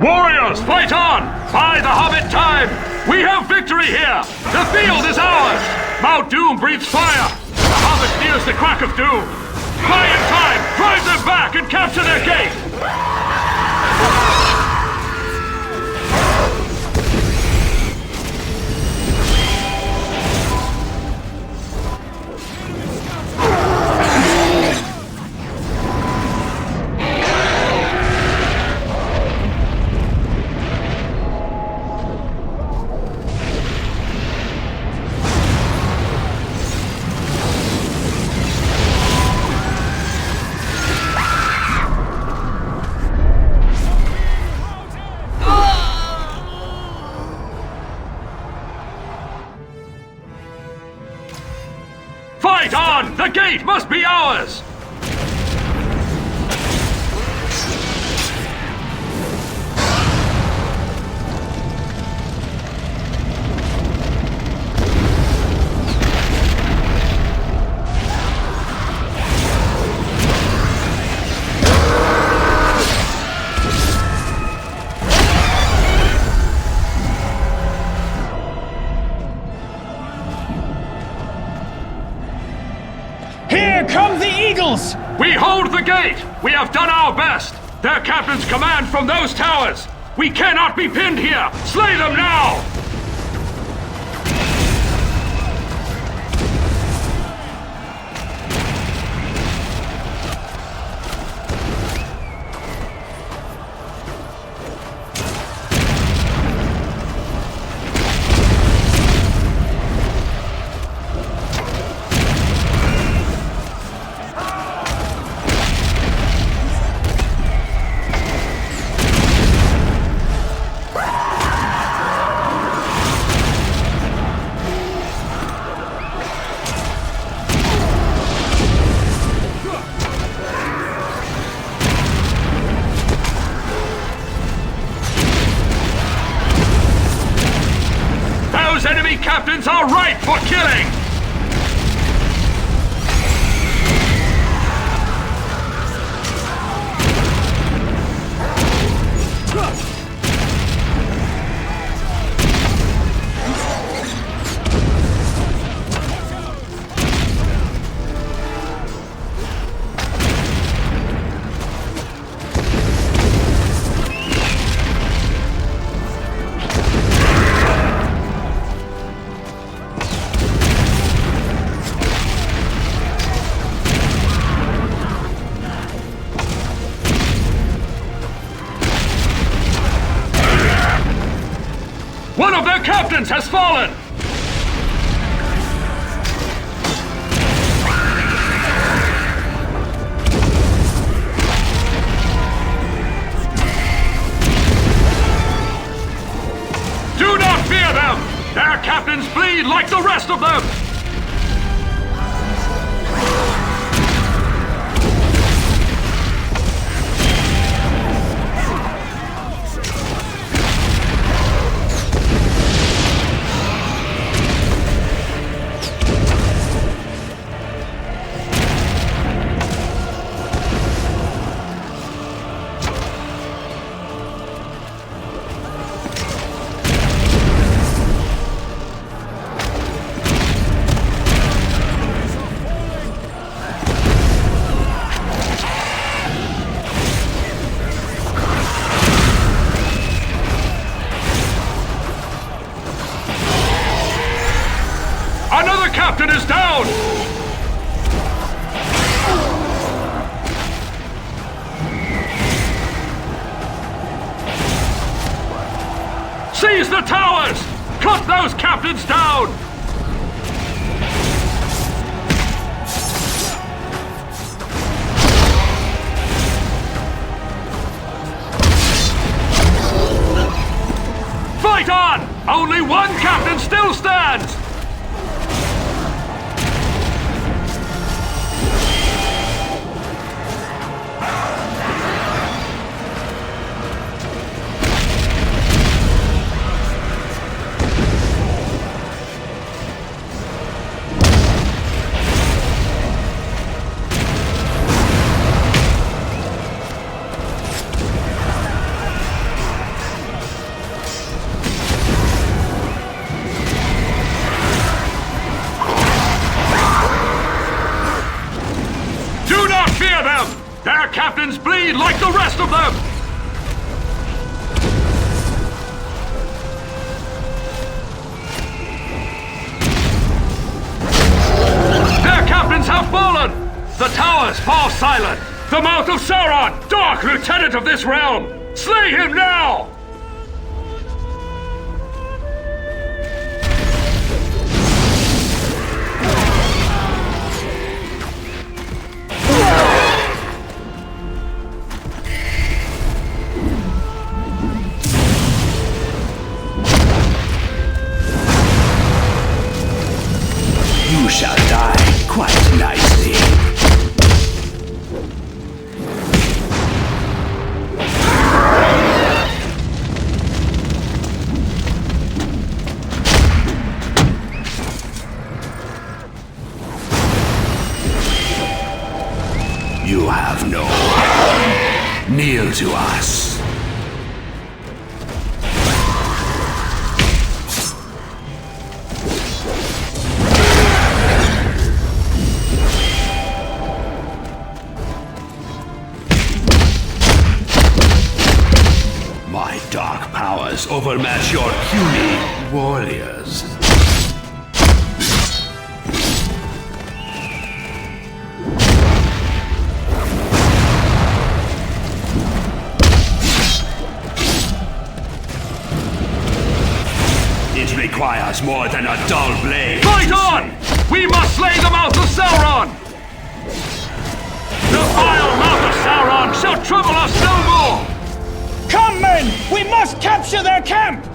Speaker 4: Warriors, fight on! By the Hobbit time! We have victory here! The field is ours! Mount Doom breathes fire! The Hobbit nears the crack of doom! Fly in time! Drive them back and capture their gate! Fight on! The gate must be ours!
Speaker 2: Come the Eagles!
Speaker 4: We hold the gate! We have done our best! Their captains command from those towers! We cannot be pinned here! Slay them now! are ripe for killing! One of their captains has fallen! Do not fear them! Their captains bleed like the rest of them! Another captain is down! Seize the towers! Cut those captains down! Fight on! Only one captain still stands! Their captains bleed like the rest of them! Their captains have fallen! The towers fall silent! The mouth of Sauron, dark lieutenant of this realm! Slay him now!
Speaker 6: You shall die quite nicely. You have no power. Kneel to us. My dark powers overmatch your puny warriors. It requires more than a dull blade.
Speaker 4: Fight on! We must slay the mouth of Sauron! The vile mouth of Sauron shall trouble us no more!
Speaker 2: Come, men! We must capture their camp!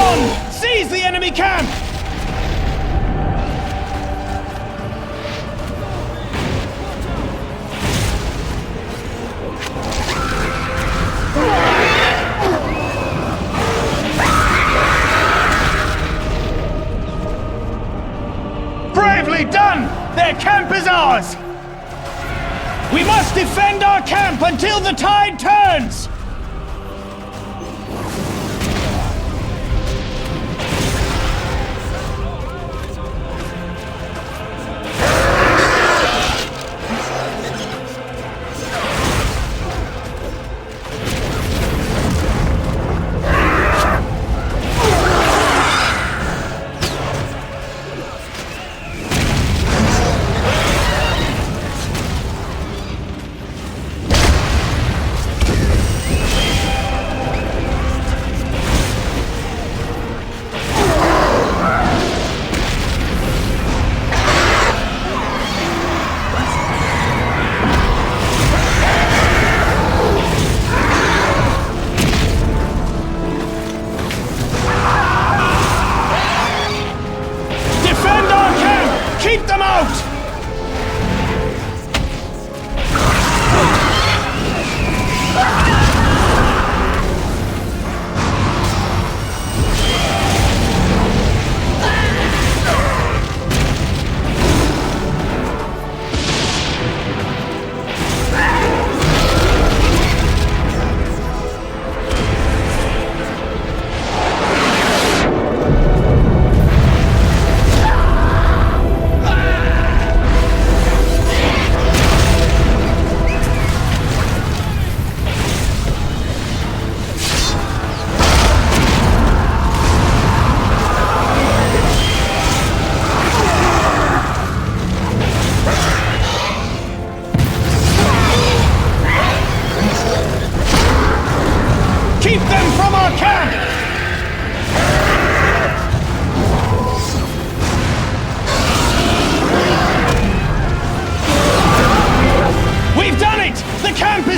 Speaker 2: on! Seize the enemy camp! Bravely done! Their camp is ours! We must defend our camp until the tide turns!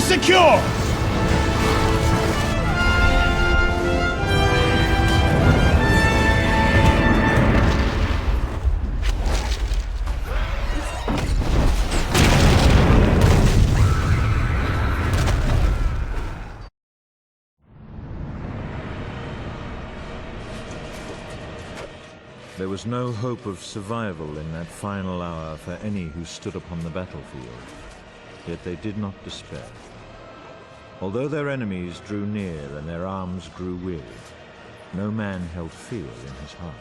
Speaker 2: secure!
Speaker 1: There was no hope of survival in that final hour for any who stood upon the battlefield, yet they did not despair. Although their enemies drew near and their arms grew weary, no man held fear in his heart.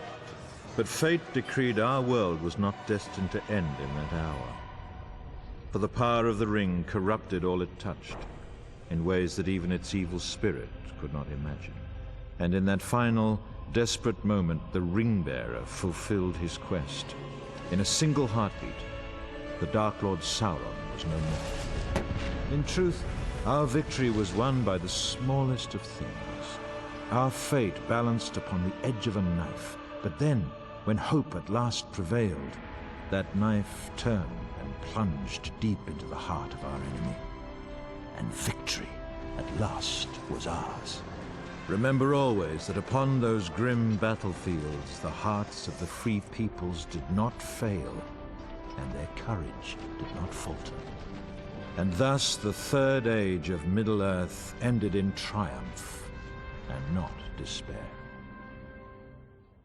Speaker 1: But fate decreed our world was not destined to end in that hour. For the power of the ring corrupted all it touched, in ways that even its evil spirit could not imagine. And in that final, desperate moment, the ring-bearer fulfilled his quest. In a single heartbeat, the Dark Lord Sauron was no more. In truth, our victory was won by the smallest of things. Our fate balanced upon the edge of a knife. But then, when hope at last prevailed, that knife turned and plunged deep into the heart of our enemy. And victory, at last, was ours. Remember always that upon those grim battlefields, the hearts of the free peoples did not fail, and their courage did not falter. And thus the third age of Middle-earth ended in triumph, and not despair.